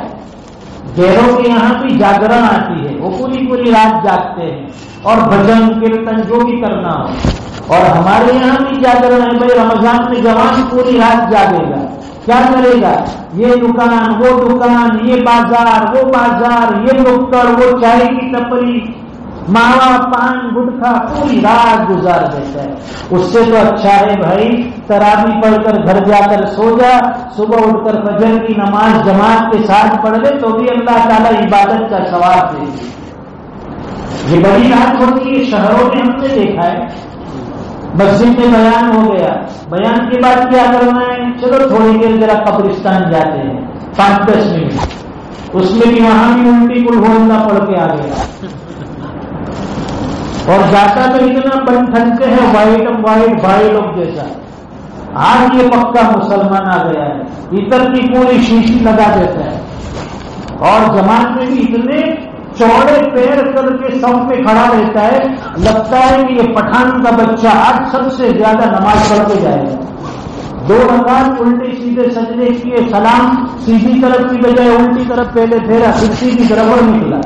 غیروں کے یہاں بھی جاگرن آتی ہے، وہ پوری رات جاگتے ہیں اور بھجن کیرتن جو بھی کرنا ہو، اور ہمارے یہاں بھی جاگرن ہے، بھائی رمضان میں جوان پوری رات جاگے گا، کیا کرے گا؟ یہ دکان وہ دکان، یہ بازار وہ بازار، یہ نکڑ وہ چائے کی ٹپری، ماوا پان گٹکا، پوری رات گزار دیتا ہے۔ اس سے تو اچھا ہے بھائی تراویح پڑھ کر گھر جا کر سو جا، صبح اٹھ کر فجر کی نماز جماعت کے ساتھ پڑھ لے تو بھی اللہ تعالیٰ عبادت کا ثواب دے گی۔ یہ بڑی رات ہوتی ہے، شہروں میں ہم نے دیکھا ہے، مسجد میں بیان ہو گیا، بیان کے بعد کیا کرنا ہے؟ چلو تھوڑی دیر ذرا قبرستان جاتے ہیں 5-10 منٹ، اس میں بھی وہاں بھی الٹی کل ہونا پڑھ کے آ گیا، اور جاتا تو اتنا بن ٹھنکے ہے وائٹ بھائی لوگ جیسا، آج یہ پکا مسلمان آ گیا ہے، عطر کی پوری شیشی لگا دیتا ہے، اور جماعت میں بھی اتنے چوڑے پیر کر کے سب میں کھڑا رہتا ہے، لگتا ہے کہ یہ پٹھان کا بچہ آج سب سے زیادہ نماز پڑھ کے جائے گا۔ 2 رکعت الٹے سیدھے سجدے کیے، سلام سیدھی طرف کی بجائے الٹی طرف پہلے پھیرا، پھر سیدھی طرف اور نکلا،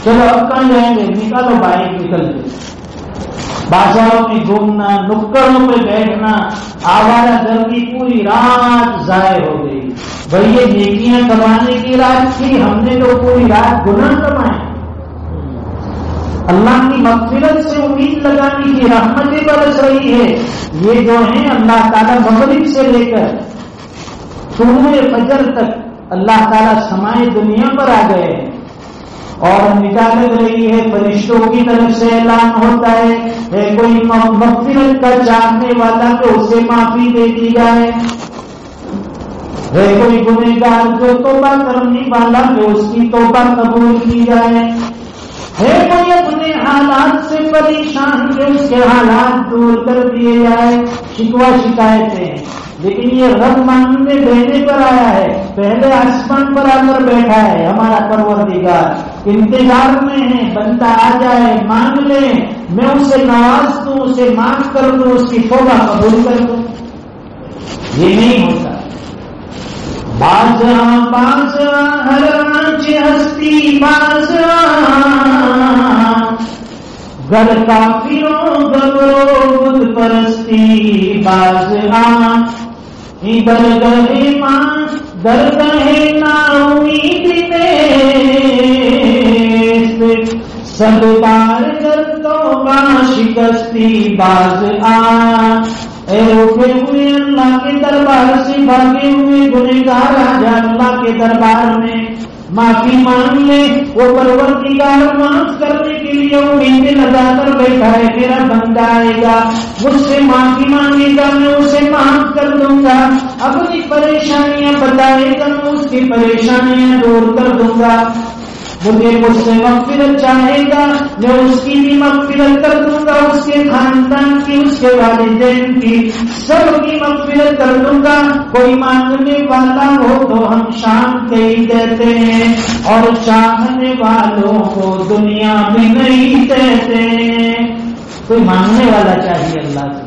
چلو اب کہاں جائیں گے؟ نکالو بائک نکل کے، بازاروں میں گھومنا، نکڑوں پہ بیٹھنا، آوارہ گردی پوری رات ضائع ہو گئی۔ بھائی یہ نیکیاں کمانے کی رات تھی، ہم نے تو پوری رات گناہ کمائے۔ اللہ کی مغفرت سے امید لگانی تھی، رحمتیں برس رہی ہے، یہ جو ہیں اللہ تعالیٰ مغرب سے لے کر طلوع فجر تک اللہ تعالیٰ سمائے دنیا پر آ گئے ہیں، اور نکال رہی ہے، فرشتوں کی طرف سے اعلان ہوتا ہے کوئی مغفرت کا چاہنے والا تو اسے معافی دے دی جائے، ہے کوئی گنہگار جو توبہ کرنے والا تو اس کی توبہ قبول کی جائے، ہے کوئی اپنے حالات سے پریشان کہ اس کے حالات دور کر دیے جائے، شکوہ شکایتیں۔ لیکن یہ رب مانگنے دینے پر آیا ہے، پہلے آسمان پر آ کر بیٹھا ہے ہمارا پروردگار، انتظار میں ہے بندہ آ جائے، مانگ لے، میں اسے نواز دوں، اسے معاف کر دوں، اس کی توبہ قبول کر دوں۔ یہ نہیں ہوتا۔ باز ہر آنچ ہستی باز گر کافروں گبرو بت پرستی باز ادھر گہے ماں در گہے نا امید سب بار گر توبہ شکستی باز اے روکے ہوئے اللہ کے دربار سے بھاگے ہوئے گنہگار آجا اللہ کے دربار میں معافی مانگ لے، وہ پروردگار معاف کرنے کے لیے امیدیں لگا کر بیٹھا ہے، میرا بندہ آئے گا مجھ سے معافی مانگے گا، میں اسے معاف کر دوں گا، اپنی پریشانیاں بتائے گا، میں اس کی پریشانیاں دور کر دوں گا، مجھے مجھ سے مغفرت چاہے گا، میں اس کی بھی مغفرت کر دوں گا، اس کے خاندان کی، اس کے والدین کی، سب کی مغفرت کر دوں گا۔ کوئی مانگنے والا ہو تو ہم شام کے ہی دیتے ہیں، اور چاہنے والوں کو دنیا میں نہیں دیتے ہیں۔ کوئی مانگنے والا چاہیے اللہ سے،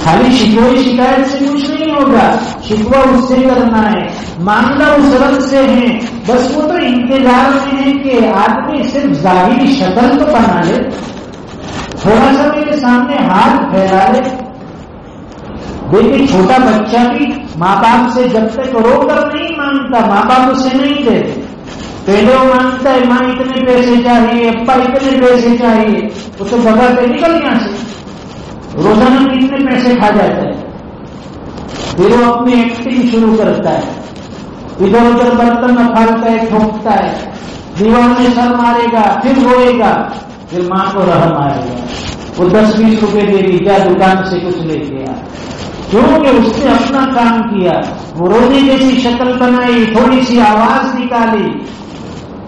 خالی شکوہ شکایت سے کچھ نہیں ہوگا، شکوہ اس سے کرنا ہے، مانگنا اس رب سے ہے، بس وہ تو انتظار میں ہے کہ آدمی صرف ظاہری شکل تو بنا لے، تھوڑا سا میرے سامنے ہاتھ پھیلا لے۔ دیکھیے چھوٹا بچہ بھی ماں باپ سے جب تک رو کر نہیں مانگتا، ماں باپ اسے نہیں دیتے، پہلے وہ مانگتا ہے ماں اتنے پیسے چاہیے، ابا اتنے پیسے چاہیے، اسے بغیر پہ نکل یہاں سے، روزانہ کتنے پیسے کھا جاتا ہے، پھر وہ اپنی ایکٹنگ شروع کرتا ہے، ادھر ادھر برتن اکھاڑتا ہے، ٹھوکتا ہے، دیوار میں سر مارے گا، پھر روئے گا، پھر ماں کو رحم آئے گا، وہ 10-20 روپے دے گی، کیا دکان سے کچھ لے کے آیا، کیونکہ اس نے اپنا کام کیا، وہ رونے جیسی شکل بنائی، تھوڑی سی آواز نکالی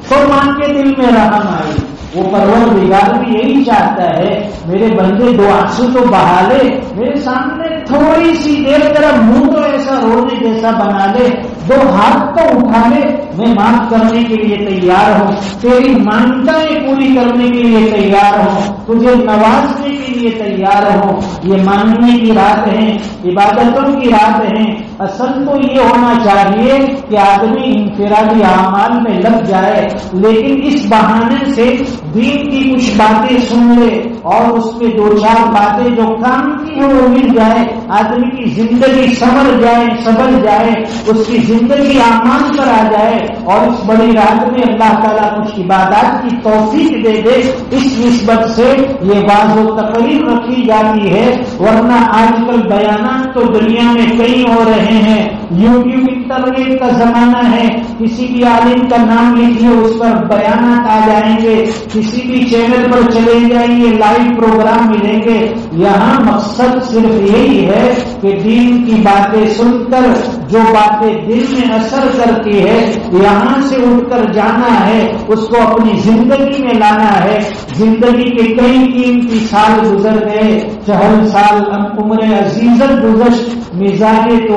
تو ماں کے دل میں رحم آئی۔ وہ پروردگار بھی یہی چاہتا ہے میرے بندے 2 آنسو تو بہا لے، میرے سامنے تھوڑی سی دیر تیرا منہ تو ایسا رونے جیسا بنا لے، 2 ہاتھ تو اٹھا لے، میں معاف کرنے کے لیے تیار ہوں، تیری مانگتیں پوری کرنے کے لیے تیار ہوں، تجھے نوازنے کے لیے تیار ہوں۔ یہ مانگنے کی رات ہے، عبادتوں کی رات ہے، اصل تو یہ ہونا چاہیے کہ آدمی انفرادی اعمال میں لگ جائے، لیکن اس بہانے سے دین کی کچھ باتیں سن لے اور اس پہ دو چار باتیں جو کام کی ہو وہ مل جائے، آدمی کی زندگی سنور جائے، اس کی زندگی امان پر آ جائے، اور اس بڑی رات میں اللہ تعالیٰ کچھ عبادات کی توفیق دے دے۔ اس نسبت سے یہ واضح و تقریر رکھی جاتی ہے، ورنہ آج کل بیانات تو دنیا میں کئی ہو رہے ہیں، یوٹیوب انٹرنیٹ کا زمانہ ہے، کسی بھی عالم کا نام لیجیے اس پر بیانات آ جائیں گے، کسی بھی چینل پر چلے جائیے لائیو پروگرام ملیں گے۔ یہاں مقصد صرف یہی ہے کہ دین کی باتیں سن کر جو باتیں دل میں اثر کرتی ہے یہاں سے اٹھ کر جانا ہے، اس کو اپنی زندگی میں لانا ہے۔ زندگی کے کئی قیمتی سال گزر گئے، 40 سال عمر عزیزت گزشت، مزاج تو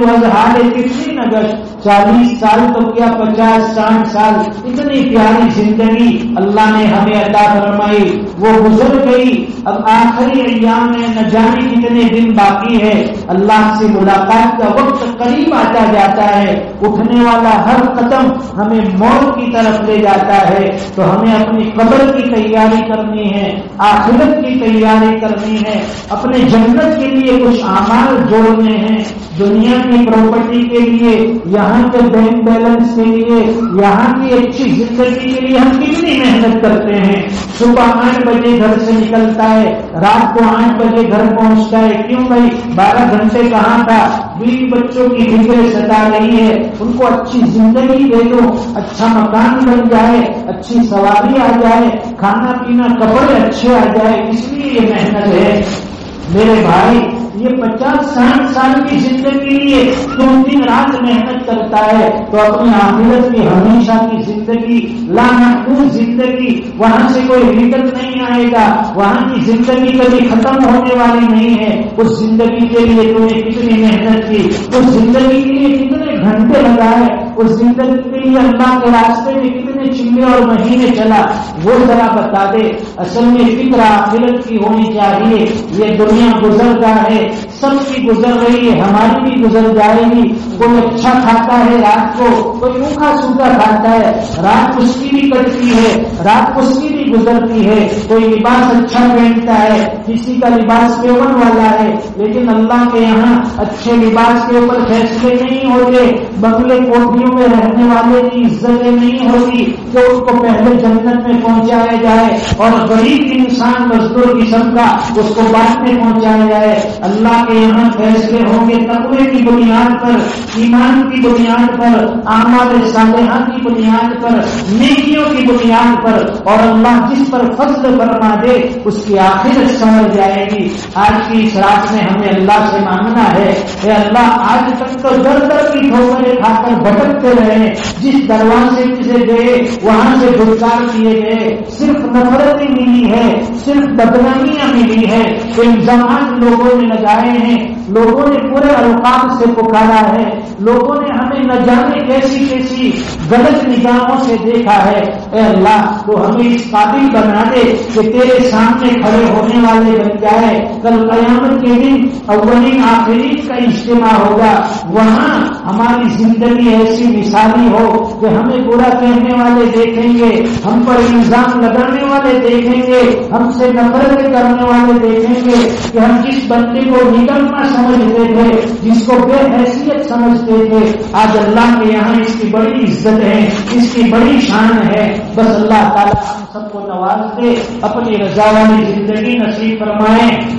از حال کتنی نگشت، 40 سال تو کیا 50-60 سال، اتنی پیاری زندگی اللہ نے ہمیں عطا فرمائی، وہ گزر گئی۔ اب آخری ایام میں نہ جانے کتنے دن باقی ہے، اللہ سے ملاقات کا وقت قریب آتا جاتا ہے، اٹھنے والا ہر قدم ہمیں موت کی طرف لے جاتا ہے، تو ہمیں اپنی قبر کی تیاری کرنی ہے، آخرت کی تیاری کرنی ہے، اپنے جنت کے لیے کچھ اعمال جوڑنے ہیں۔ دنیا کی پراپرٹی کے لیے، یہاں کے بینک بیلنس کے لیے، یہاں کی اچھی زندگی کے لیے ہم کتنی محنت کرتے ہیں۔ صبح 8 بجے گھر سے نکلتا ہے، رات کو 8 بجے گھر پہنچتا ہے، کیوں بھائی 12 گھنٹے کہاں تھا؟ بیوی بچوں کی فکر ستا رہی ہے، ان کو اچھی زندگی دے دو، اچھا مکان بن جائے، اچھی سواری آ جائے، کھانا پینا کپڑے اچھے آ جائے، اس لیے یہ محنت ہے۔ میرے بھائی یہ 50-60 سال کی زندگی کے لیے 2 دن رات محنت کرتا ہے، تو اپنی آخرت کی ہمیشہ کی زندگی، لامحدود زندگی، وہاں سے کوئی ریٹرن نہیں آئے گا، وہاں کی زندگی کبھی ختم ہونے والی نہیں ہے۔ اس زندگی کے لیے تم نے کتنی محنت کی، اس زندگی کے لیے کتنے گھنٹے لگائے، اس زندگی کے لیے اللہ کے راستے میں کتنے چلے اور مہینے چلا، وہ ذرا بتا دے۔ اصل میں فکر آخرت کی ہونی چاہیے۔ یہ دنیا گزرتا ہے، سب کی گزر رہی ہے، ہماری بھی گزر جائے گی۔ کوئی اچھا کھاتا ہے رات کو، کوئی روکھا سوکھا کھاتا ہے، رات اس کی بھی کٹتی ہے، رات اس کی بھی گزرتی ہے۔ کوئی لباس اچھا پہنتا ہے، کسی کا لباس پیون والا ہے، لیکن اللہ کے یہاں اچھے لباس کے اوپر فیصلے نہیں ہوتے، بنگلے کوٹھیوں میں رہنے والے کی عزتیں نہیں ہوتی کہ اس کو پہلے جنت میں پہنچایا جائے، اور غریب انسان مزدور قسم کا اس کو بعد میں پہنچایا جائے۔ اللہ کے یہاں فیصلے ہوں گے تقوی کی بنیاد پر، ایمان کی بنیاد پر، اعمال صالحہ کی بنیاد پر، نیکیوں کی بنیاد پر، اور اللہ جس پر فضل فرما دے اس کی آخرت سمجھ جائے گی۔ آج کی اس رات میں ہمیں اللہ سے مانگنا ہے، اے اللہ آج تک تو در در کی ٹھوکریں کھا کر بھٹکتے رہے، جس دروازے سے گئے وہاں سے دھتکار کیے گئے، صرف نفرتیں ملی ہے، صرف بدنامیاں ملی ہے، الزامات لوگوں نے لگائے ہیں، لوگوں نے پورے القاب سے پکارا ہے، لوگوں نے ہمیں نہ جانے کیسی کیسی غلط نگاہوں سے دیکھا ہے۔ اے اللہ تو ہمیں اس قابل بنا دے کہ تیرے سامنے کھڑے ہونے والے بن جائے۔ کل قیامت کے دن اولین آخرین کا اجتماع ہوگا، وہاں ہماری زندگی ایسی مثالی ہو کہ ہمیں برا کہنے والے دیکھیں گے، ہم پر الزام لگانے والے دیکھیں گے، ہم سے نفرت کرنے والے دیکھیں گے کہ ہم جس بندے کو نکمہ سمجھتے تھے، جس کو بے حیثیت سمجھتے تھے، آج اللہ کے یہاں اس کی بڑی عزت ہے، اس کی بڑی شان ہے۔ بس اللہ تعالیٰ ہم سب کو نواز دے، اپنی رضا والی زندگی نصیب فرمائیں۔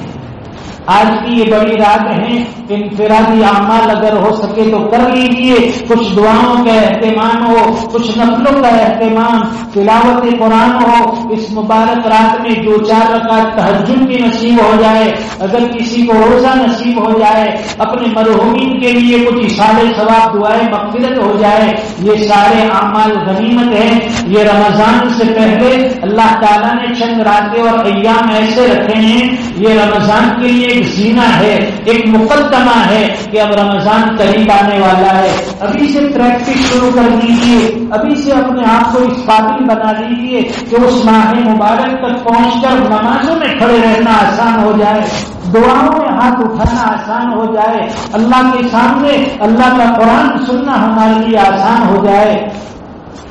آج کی یہ بڑی رات ہے، انفرادی اعمال اگر ہو سکے تو کر لیجیے، کچھ دعاؤں کا اہتمام ہو، کچھ نفلوں کا اہتمام، تلاوت قرآن ہو، اس مبارک رات میں 2-4 رکعت تہجد کی نصیب ہو جائے، اگر کسی کو روزہ نصیب ہو جائے، اپنے مرحومین کے لیے کچھ اشارے ثواب دعائیں مغفرت ہو جائے، یہ سارے اعمال غنیمت ہیں۔ یہ رمضان سے پہلے اللہ تعالیٰ نے چند راتیں اور ایام ایسے رکھے ہیں، یہ رمضان کے لیے ایک زینہ ہے، ایک مقدمہ ہے کہ اب رمضان قریب آنے والا ہے۔ ابھی سے پریکٹس شروع کر دیجیے، ابھی سے اپنے آپ کو اس قابل بنا لیجیے کہ اس ماہ مبارک تک پہنچ کر نمازوں میں کھڑے رہنا آسان ہو جائے۔ دعاؤں میں ہاتھ اٹھانا آسان ہو جائے، اللہ کے سامنے اللہ کا قرآن سننا ہمارے لیے آسان ہو جائے۔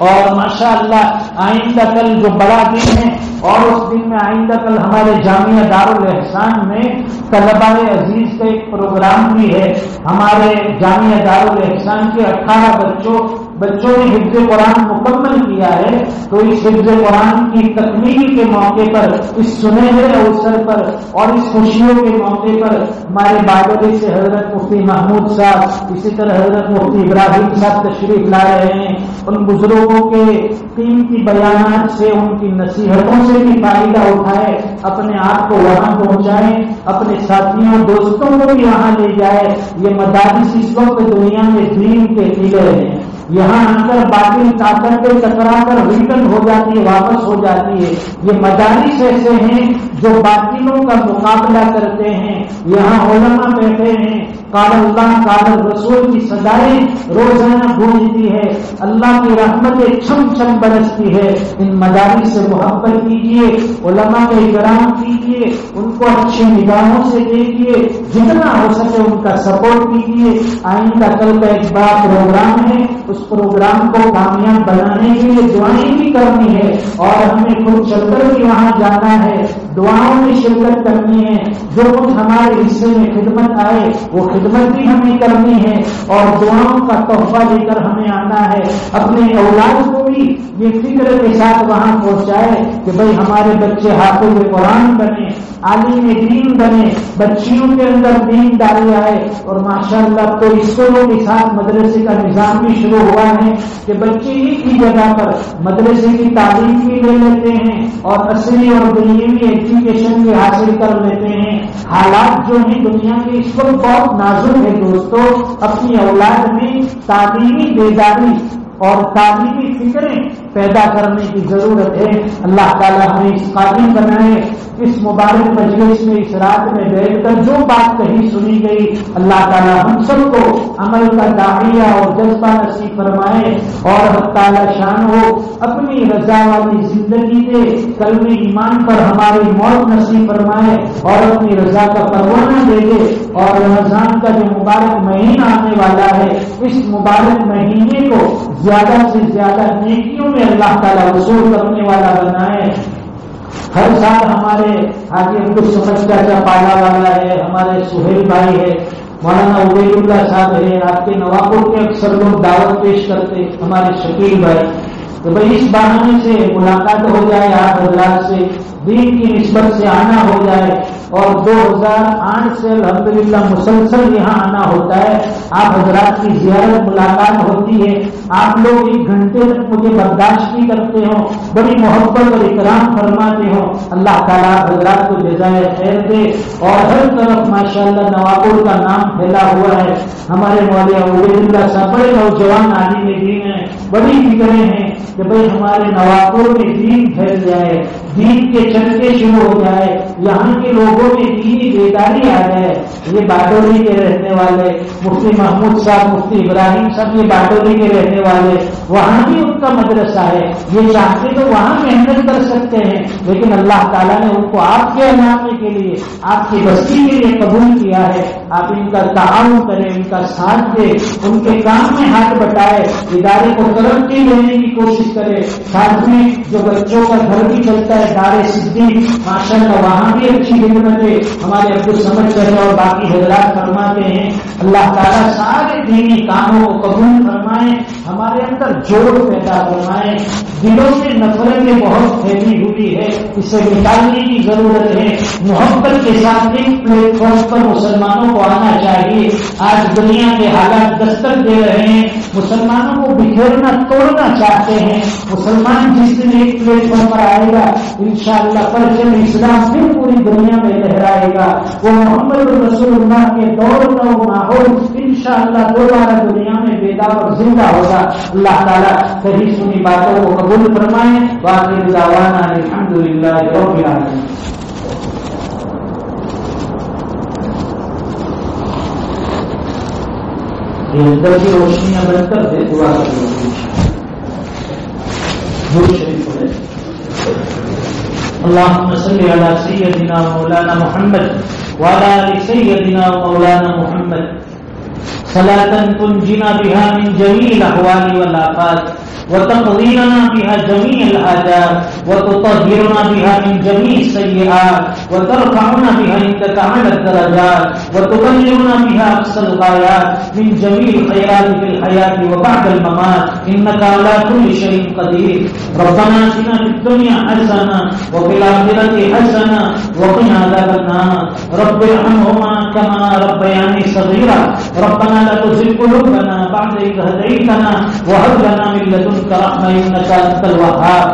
اور ماشاءاللہ آئندہ کل جو بڑا دن ہے، اور اس دن میں آئندہ کل ہمارے جامعہ دارالاحسان میں طلباء عزیز کا ایک پروگرام بھی ہے۔ ہمارے جامعہ دارالاحسان کے 18 بچوں نے حفظ قرآن مکمل کیا ہے، تو اس حفظ قرآن کی تکمیل کے موقع پر، اس سنہرے اوسر پر اور اس خوشیوں کے موقع پر ہمارے بادلی سے حضرت مفتی محمود صاحب، اسی طرح حضرت مفتی ابراہیم صاحب تشریف لا رہے ہیں۔ ان بزرگوں کے قیمتی بیانات سے، ان کی نصیحتوں سے بھی فائدہ اٹھائے، اپنے آپ کو وہاں پہنچائیں، اپنے ساتھیوں دوستوں کو بھی وہاں لے جائے۔ یہ مدارس اس وقت دنیا میں دین کے قلعے ہیں، یہاں آ کر باطل طاقتیں ٹکرا کر ریٹرن ہو جاتی ہے، واپس ہو جاتی ہے۔ یہ مدارس ایسے ہیں جو باطلوں کا مقابلہ کرتے ہیں۔ یہاں علماء بیٹھے ہیں، قال اللہ قال رسول کی صدائیں روزانہ گونجتی ہے، اللہ کی رحمتیں چھم چھم برستی ہے۔ ان مدارس سے محبت کیجیے، علماء کا احترام کیجیے، ان کو اچھی نگاہوں سے دیکھیے، جتنا ہو سکے ان کا سپورٹ کیجیے۔ آئندہ کل کا ایک بڑا پروگرام ہے، اس پروگرام کو کامیاب بنانے کے لیے دعائیں بھی کرنی ہے، اور ہمیں خود چل کر بھی وہاں جانا ہے، دعاؤں میں شرکت کرنی ہے۔ جو کچھ ہمارے حصے میں خدمت آئے وہ خدمت بھی ہمیں کرنی ہے، اور دعاؤں کا تحفہ لے کر ہمیں آنا ہے۔ اپنے اولاد کو بھی یہ فکر کے ساتھ وہاں پہنچائے کہ بھئی ہمارے بچے حافظ قرآن بنے، عالم دین بنے، بچیوں کے اندر دین ڈال جائے۔ اور ماشاءاللہ تو اسکولوں کے ساتھ مدرسے کا نظام بھی شروع ہوا ہے کہ بچے ایک ہی جگہ پر مدرسے کی تعلیم بھی لے لیتے ہیں اور اصلی اور دنیاوی ایجوکیشن بھی حاصل کر لیتے ہیں۔ حالات جو ہیں دنیا کے اس وقت بہت نازک ہے دوستو، اپنی اولاد میں تعلیمی بیداری اور تعلیمی فکریں پیدا کرنے کی ضرورت ہے۔ اللہ تعالیٰ ہمیں اس قابل بنائے، اس مبارک مجلس میں اس رات میں بیٹھ کر جو بات کہی سنی گئی، اللہ تعالیٰ ہم سب کو عمل کا داعیہ اور جذبہ نصیب فرمائے، اور حق تعالیٰ شان ہو اپنی رضا والی زندگی دے، کلمہ ایمان پر ہماری موت نصیب فرمائے اور اپنی رضا کا پروانہ دے دے۔ اور رمضان کا جو مبارک مہینہ آنے والا ہے، اس مبارک مہینے کو زیادہ سے زیادہ نیکیوں میں اللہ تعالیٰ وصول کرنے والا بنائے۔ ہر سال ہمارے حاجی عبدالصمد چاچا پالا والا ہے، ہمارے سہیل بھائی ہے، مولانا عبید اللہ صاحب ہے، آپ کے نواپور کے اکثر لوگ دعوت پیش کرتے، ہمارے شکیل بھائی، تو بھائی اس بہانے سے ملاقات ہو جائے، آپ حضرات سے دین کی نسبت سے آنا ہو جائے۔ اور 2008 سے الحمدللہ مسلسل یہاں آنا ہوتا ہے، آپ حضرات کی زیارت ملاقات ہوتی ہے، آپ لوگ 1 گھنٹے تک مجھے برداشت بھی کرتے ہو، بڑی محبت اور اکرام فرماتے ہو۔ اللہ تعالیٰ حضرات کو جزائے خیر دے، اور ہر طرف ماشاءاللہ نواپور کا نام پھیلا ہوا ہے۔ ہمارے مولانا عبید اللہ صاحب بڑے نوجوان عالم دین ہیں، بڑی فکریں ہیں کہ بھئی ہمارے نواپور میں دین پھیل جائے، دین کے چرچے شروع ہو جائے، یہاں کے لوگوں میں دینی بیداری آ جائے۔ یہ باڈولی کے رہنے والے مفتی محمود صاحب، مفتی ابراہیم صاحب یہ باڈولی کے رہنے والے، وہاں بھی ان کا مدرسہ ہے، یہ چاہتے تو وہاں محنت کر سکتے ہیں، لیکن اللہ تعالیٰ نے ان کو آپ کے علاقے کے لیے، آپ کی بستی کے لیے قبول کیا ہے۔ آپ ان کا تعاون کریں، ان کا ساتھ دیں، ان کے کام میں ہاتھ بٹائے، ادارے کو ترقی دینے کی کوشش کرے۔ ساتھ میں جو بچوں کا گھر بھی چلتا ہے دار صدیق، ماشاءاللہ وہاں بھی اچھی خدمتیں ہمارے عبدالصمد چچا اور باقی حضرات فرماتے ہیں۔ اللہ تعالیٰ سارے دینی کاموں کو قبول فرمائے، ہمارے اندر جوڑ پیدا فرمائے۔ دلوں میں نفرتیں بہت پھیلی ہوئی ہے، اسے نکالنے کی ضرورت ہے۔ محبت کے ساتھ ایک پلیٹ فارم پر مسلمانوں کو آنا چاہیے۔ آج دنیا کے حالات دستک دے رہے ہیں، مسلمانوں کو بکھیرنا توڑنا چاہتے ہیں۔ مسلمان جس دن ایک پلیٹ فارم پر آئے گا انشاءاللہ پرچم اسلام پھر پوری دنیا میں لہرائے گا۔ وہ محمد رسول اللہ کے دور کا وہ ماحول انشاءاللہ دوبارہ دنیا میں بیدار اور زندہ ہوگا۔ اللہ تعالیٰ صحیح سنی باتوں کو قبول فرمائے۔ وآخر دعوانا الحمدللہ رب العالمین۔ یہ اندر کی روشنیاں بند کر دے، دعا کر اللهم صل على سيدنا مولانا محمد وعلى آل سيدنا ومولانا محمد صلاة تنجينا بها من جميع الأحوال والآفات وتقضي لنا بها جميع الحاجات وتطهرنا بها من جميع السيئات وترفعنا بها عندك أعلى الدرجات وتبلغنا بها أقصى الغايات من جميع الخيرات في الحياة وبعد الممات إنك على كل شيء قدير. ربنا آتنا في الدنيا حسنة وفي الآخرة حسنة وقنا عذاب النار. رب ارحمهما كما ربياني صغيرا. ربنا لا تزغ قلوبنا بعد إذ هديتنا وهب لنا من لدنك رحمة إنك أنت الوهاب.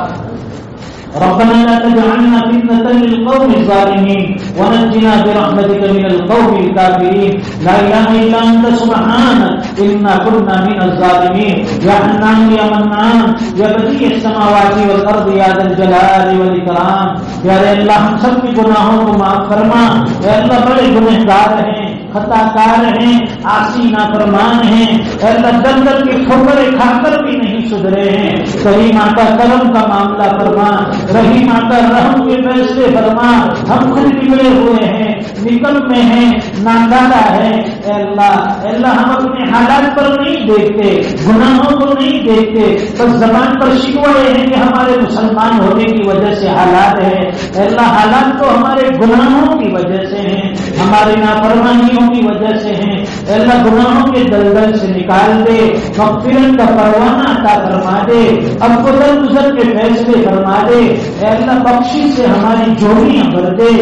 ربنا لا تجعلنا فتنة للقوم الظالمين ونجنا برحمتك من القوم الكافرين. لا إله إلا أنت سبحانك إنا كنا من الظالمين. يا حنان يا منان يا بديع السماوات والأرض يا ذا الجلال والإكرام. یا اللہ ہم سب کے گناہوں کو معاف فرما. اے اللہ بڑے گنہگار ہیں، خطا کار ہیں، عاصی نافرمان ہیں. اے اللہ در در کے ٹھوکریں کھا کر بھی نہیں سدھرے ہیں. کریم آقا کرم کا معاملہ فرما. رحیم آقا رحم کے فیصلے فرما. ہم خود بگڑے ہوئے ہیں، نکل میں ہیں، ناکارہ ہے. اے اللہ ہم اپنے حالات پر نہیں دیکھتے، گناہوں کو نہیں دیکھتے، بس زبان پر شکوے ہیں کہ ہمارے مسلمان ہونے کی وجہ سے حالات ہے. اے اللہ حالات تو ہمارے گناہوں کی وجہ سے ہیں، ہماری نافرمانیوں کی وجہ سے ہیں. اے اللہ گناہوں کے دلدل سے نکال دے، مغفرت کا پروانہ عطا فرما دے، اب گزر گزر کے فیصلے فرما دے. اے اللہ بخشش سے ہماری جوڑیاں بھر دے.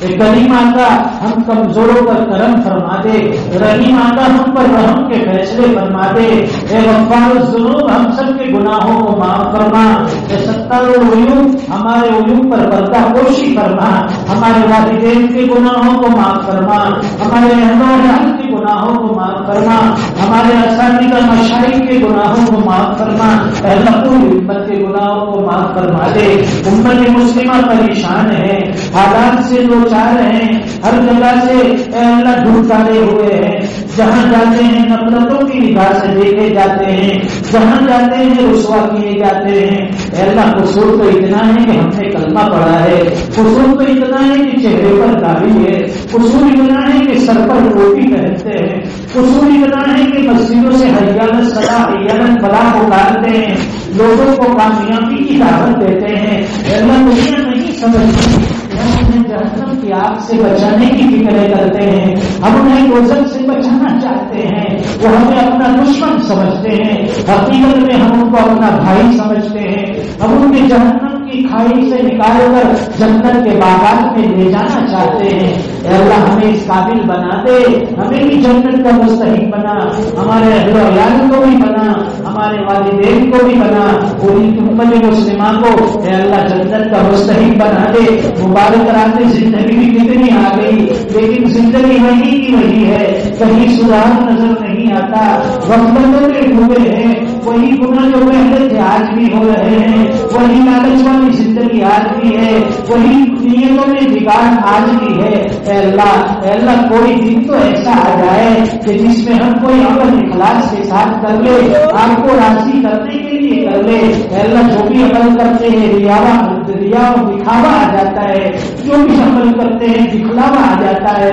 اے کریم آقا ہم کمزوروں پر کرم فرما دے. رحیم آقا ہم پر رحم کے فیصلے فرما دے. اے غفار الذنوب ہم سب کے گناہوں کو معاف فرما. اے ستار العیوب ہمارے عیوب پر پردہ پوشی فرما. ہمارے والدین کے گناہوں کو معاف فرما. ہمارے اہل و عیال کے گناہوں کو معاف فرما. ہمارے اساتذہ مشائخ کے گناہوں کو معاف فرما. اے اللہ پوری امت کے گناہوں کو معاف فرما دے. امت مسلمہ پریشان ہے، حالات سے دو چار ہیں، ہر جگہ سے اے اللہ ڈھونڈے ہوئے ہیں. جہاں جاتے ہیں نفرتوں کی نگاہ سے دیکھے جاتے ہیں، جہاں جاتے ہیں رسوا کیے جاتے ہیں. اے اللہ قصور تو اتنا ہے کہ ہم نے کلمہ پڑھا ہے، قصور تو اتنا ہے کہ چہرے پر داڑھی ہے، قصور اتنا ہے کہ سر پر ٹوپی پہنتے ہیں، قصور اتنا ہے کہ مسجدوں سے حیات صلاح حیات فلاح پکارتے ہیں، لوگوں کو کامیابی کی دعوت دیتے ہیں. اے اللہ دنیا نہیں سمجھتی، ہم انہیں جہنم کی آگ سے بچانے کی فکریں کرتے ہیں، ہم انہیں دوزخ سے بچانا چاہتے ہیں. وہ ہمیں اپنا دشمن سمجھتے ہیں، حقیقت میں ہم ان کو اپنا بھائی سمجھتے ہیں. ہم ان کے جہنم کی کھائی سے نکال کر جنت کے باغات میں لے جانا چاہتے ہیں. اے اللہ ہمیں اس قابل بنا دے، ہمیں بھی جنت کا مستحق بنا، ہمارے اہل و عیال کو بھی بنا، ہمارے والدین کو بھی بنا، پوری امت مسلمہ کو اے اللہ جنت کا مستحق بنا دے. مبارک راتیں زندگی بھی کتنی آ گئی، لیکن زندگی وہی کی وہی ہے، کہیں سدھار نظر نہیں آتا. غفلتوں کے ڈوبے ہیں، وہی گناہ جو پہلے تھے آج بھی ہو رہے ہیں، وہی لالچ والی زندگی آج بھی ہے، وہی نیتوں میں بگاڑ آج بھی ہے. اے اللہ کوئی دن تو ایسا آ جائے کہ جس میں ہم کوئی عمل اخلاص کے ساتھ کر لے، آپ کو راضی کرنے کے لیے کر لے. اے اللہ جو بھی عمل کرتے ہیں ریا و دکھاوا آ جاتا ہے، جو بھی عمل کرتے ہیں دکھلاوا آ جاتا ہے،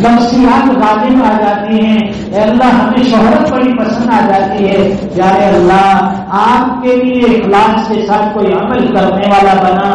نفسیات غالب آ جاتی ہیں. اے اللہ ہمیں شہرت بڑی پسند آ جاتی ہے. یا اللہ آپ کے لیے اخلاص کے ساتھ کوئی عمل کرنے والا بنا.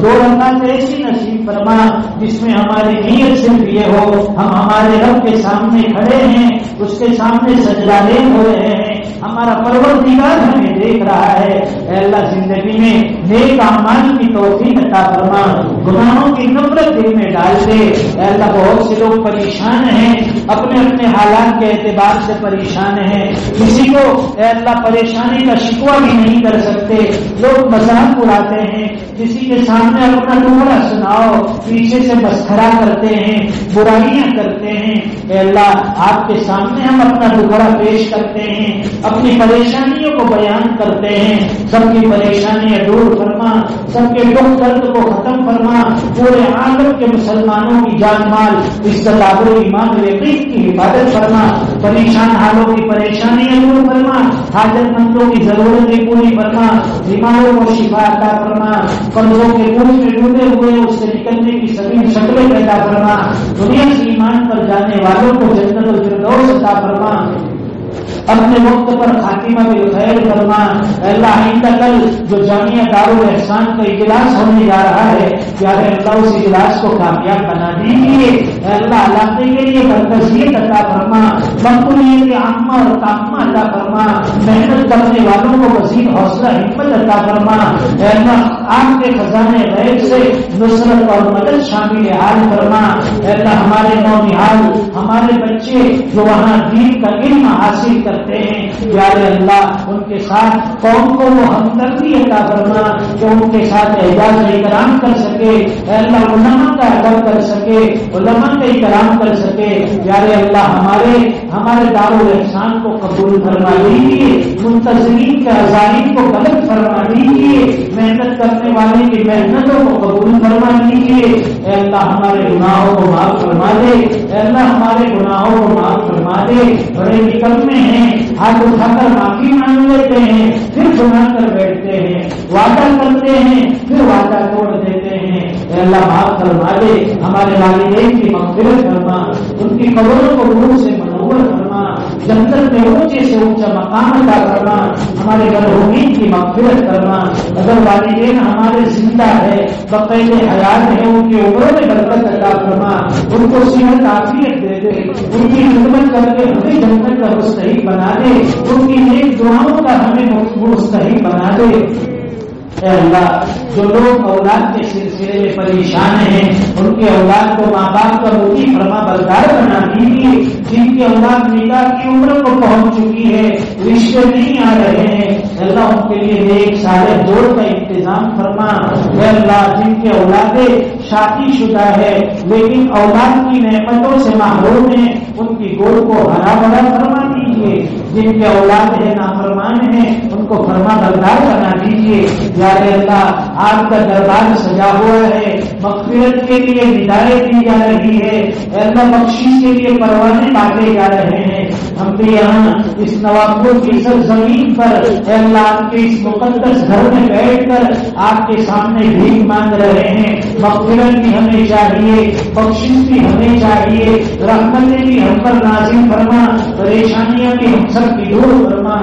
2 رکعت ایسی نصیب فرما جس میں ہماری نیت صرف یہ ہو ہم ہمارے رب کے سامنے کھڑے ہیں، اس کے سامنے سجدے ہو رہے ہیں، ہمارا پروردگار ہمیں دیکھ رہا ہے. اے اللہ زندگی میں نیک اعمال کی توفیق عطا فرما، گناہوں کی نفرت دل میں ڈال دے. اے اللہ بہت سے لوگ پریشان ہیں، اپنے اپنے حالات کے اعتبار سے پریشان ہیں. کسی کو اے اللہ پریشانی کا شکوہ بھی نہیں کر سکتے، لوگ مذاق اڑاتے ہیں، کسی کے سامنے اپنا ٹکڑا سناؤ پیچھے سے مسخرہ کرتے ہیں، برائیاں کرتے ہیں. اے اللہ آپ کے سامنے ہم اپنا ٹکڑا پیش کرتے ہیں، اپنی پریشانیوں کو بیان کرتے ہیں. سب کی پریشانیاں دور فرما فرما، سب کے دکھ درد کو ختم فرما، پورے عالم کے مسلمانوں کی جان مال عزت آبرو ایمان و یقین کی حفاظت فرما، پریشان حالوں کی پریشانیاں دور فرما، حاجت مندوں کی ضرورتیں پوری فرما، بیماروں کو شفا عطا فرما، قرضوں کے بوجھ میں ڈوبے ہوئے اس سے نکلنے کی سبھی شکلیں پیدا فرما، دنیا سے ایمان پر جانے والوں کو جنت الفردوس عطا فرما، اپنے وقت پر خاتمہ بالخیر فرما۔ اللہ آئندہ کل جو جامعہ دارالاحسان کا اجلاس ہونے جا رہا ہے، پیارے اللہ اس اجلاس کو کامیاب بنا دیجیے۔ اللہ علاقے کے لیے برکت عطا فرما، مقبولیت عامہ اور تامہ عطا فرما، محنت کرنے والوں کو مزید حوصلہ ہمت عطا فرما۔ اللہ آپ کے خزانے غیب سے نصرت اور مدد شامل حال فرما۔ اللہ ہمارے نونہال، ہمارے بچے جو وہاں دین کا علم حاصل کرتے ہیں، پیارے اللہ ان کے ساتھ قوم کو وہ ہمدردی عطا فرما کہ ان کے ساتھ اعزاز و اکرام کر سکے، اللہ علماء کا ادب کر سکے، علماء کا اکرام کر سکے۔ پیارے اللہ ہمارے دارالاحسان کو قبول فرما لیجیے، منتظرین کے عزائم کو غلط فرما لیجیے، محنت کرنے والے کی محنتوں کو قبول فرما لیجیے۔ اے اللہ ہمارے گناہوں کو معاف فرما دے، اے اللہ ہمارے گناہوں کو معاف فرما دے۔ بڑے نکلنے ہیں، ہاتھ اٹھا کر معافی مانگ لیتے ہیں، پھر گناہ کر بیٹھتے ہیں، وعدہ کرتے ہیں پھر وعدہ توڑ دیتے ہیں۔ اے اللہ معاف فرما دے، ہمارے والدین کی مغفرت فرما، ان کی قبروں کو نور سے منور فرما، جنت میں اونچے سے اونچا مقام عطا فرما، ہمارے مرحومین کی مغفرت فرما۔ اگر والدین ہمارے زندہ ہے، بقید حیات ہے، ان کی عمروں میں برکت عطا فرما، ان کو صحت عافیت دے دے، ان کی خدمت کر کے ہمیں جنت کا مستحق بنا دے، ان کی نیک دعاؤں کا ہمیں مستحق بنا دے۔ اے اللہ جو لوگ اولاد کے سلسلے میں پریشان ہیں، ان کے اولاد کو ماں باپ کا مطیع فرما بردار بنا دیجیے، جن کی اولاد نکاح کی عمر کو پہنچ چکی ہے، رشتے نہیں آ رہے ہیں، اللہ ان کے لیے نیک صالح جوڑ کا انتظام فرما۔ اے اللہ جن کے اولادیں شادی شدہ ہے لیکن اولاد کی نعمتوں سے محروم ہیں، ان کی گود کو ہرا بھرا فرما دیجیے، جن کے اولاد ہے نافرمان ہیں ان کو فرما بردار بنا دیجیے۔ پیارے اللہ آپ کا دربار سجا ہوا ہے، مغفرت کے لیے ندائیں دی جا رہی ہے، اللہ بخشش کے لیے پروانے بانٹے جا رہے ہیں۔ ہم بھی یہاں اس نوابپور کی سرزمین پر اے اللہ آپ کے اس مقدس گھر میں بیٹھ کر آپ کے سامنے بھیک مانگ رہے ہیں، مغفرت بھی ہمیں چاہیے، بخشش بھی ہمیں چاہیے، رحمتیں بھی ہم پر نازل فرما، پریشانیاں بھی ہم سب کی دور فرما۔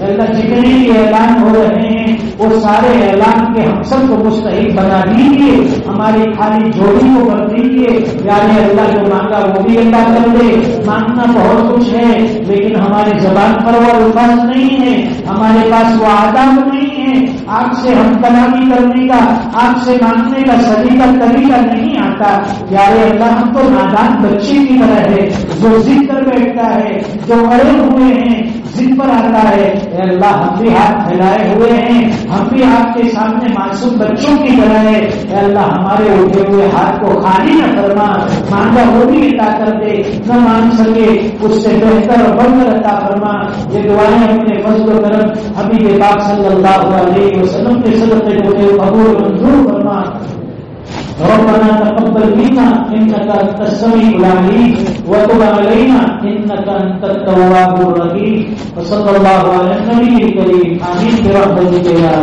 اللہ جتنے بھی اعلان ہو رہے ہیں وہ سارے اعلان کے ہم سب کو مستحق بنا دیجیے، ہماری خالی جوڑی کو کر دیجیے۔ پیارے اللہ جو مانگا وہ بھی اللہ کر دے، مانگنا بہت کچھ ہے لیکن ہماری زبان پر وہ الفاظ نہیں ہے، ہمارے پاس وہ آداب نہیں ہے، آپ سے ہم کلامی کرنے کا، آپ سے مانگنے کا سلیقہ طریقہ نہیں آتا۔ پیارے اللہ ہم تو نادان بچے کی طرح ہے جو ضد کر بیٹھتا ہے، جو اڑے ہوئے ہیں ضد پر آتا ہے۔ اے اللہ ہم بھی ہاتھ پھیلائے ہوئے ہیں، ہم بھی آپ کے سامنے معصوم بچوں کی طرح ہے۔ اے اللہ ہمارے اٹھے ہوئے ہاتھ کو خالی نہ فرما، مانگا وہ بھی عطا کر دے، نہ مانگ سکے اس سے بہتر اور بڑھ کر عطا فرما۔ یہ دعائیں اپنے فضل و کرم حبیب پاک صلی اللہ علیہ وسلم کے صدقے کو قبول منظور فرما۔ ربنا تقبل منا انك انت السميع العليم وتب علينا انك انت التواب الرحيم وصلى الله على النبي الكريم آمين برحمتك يا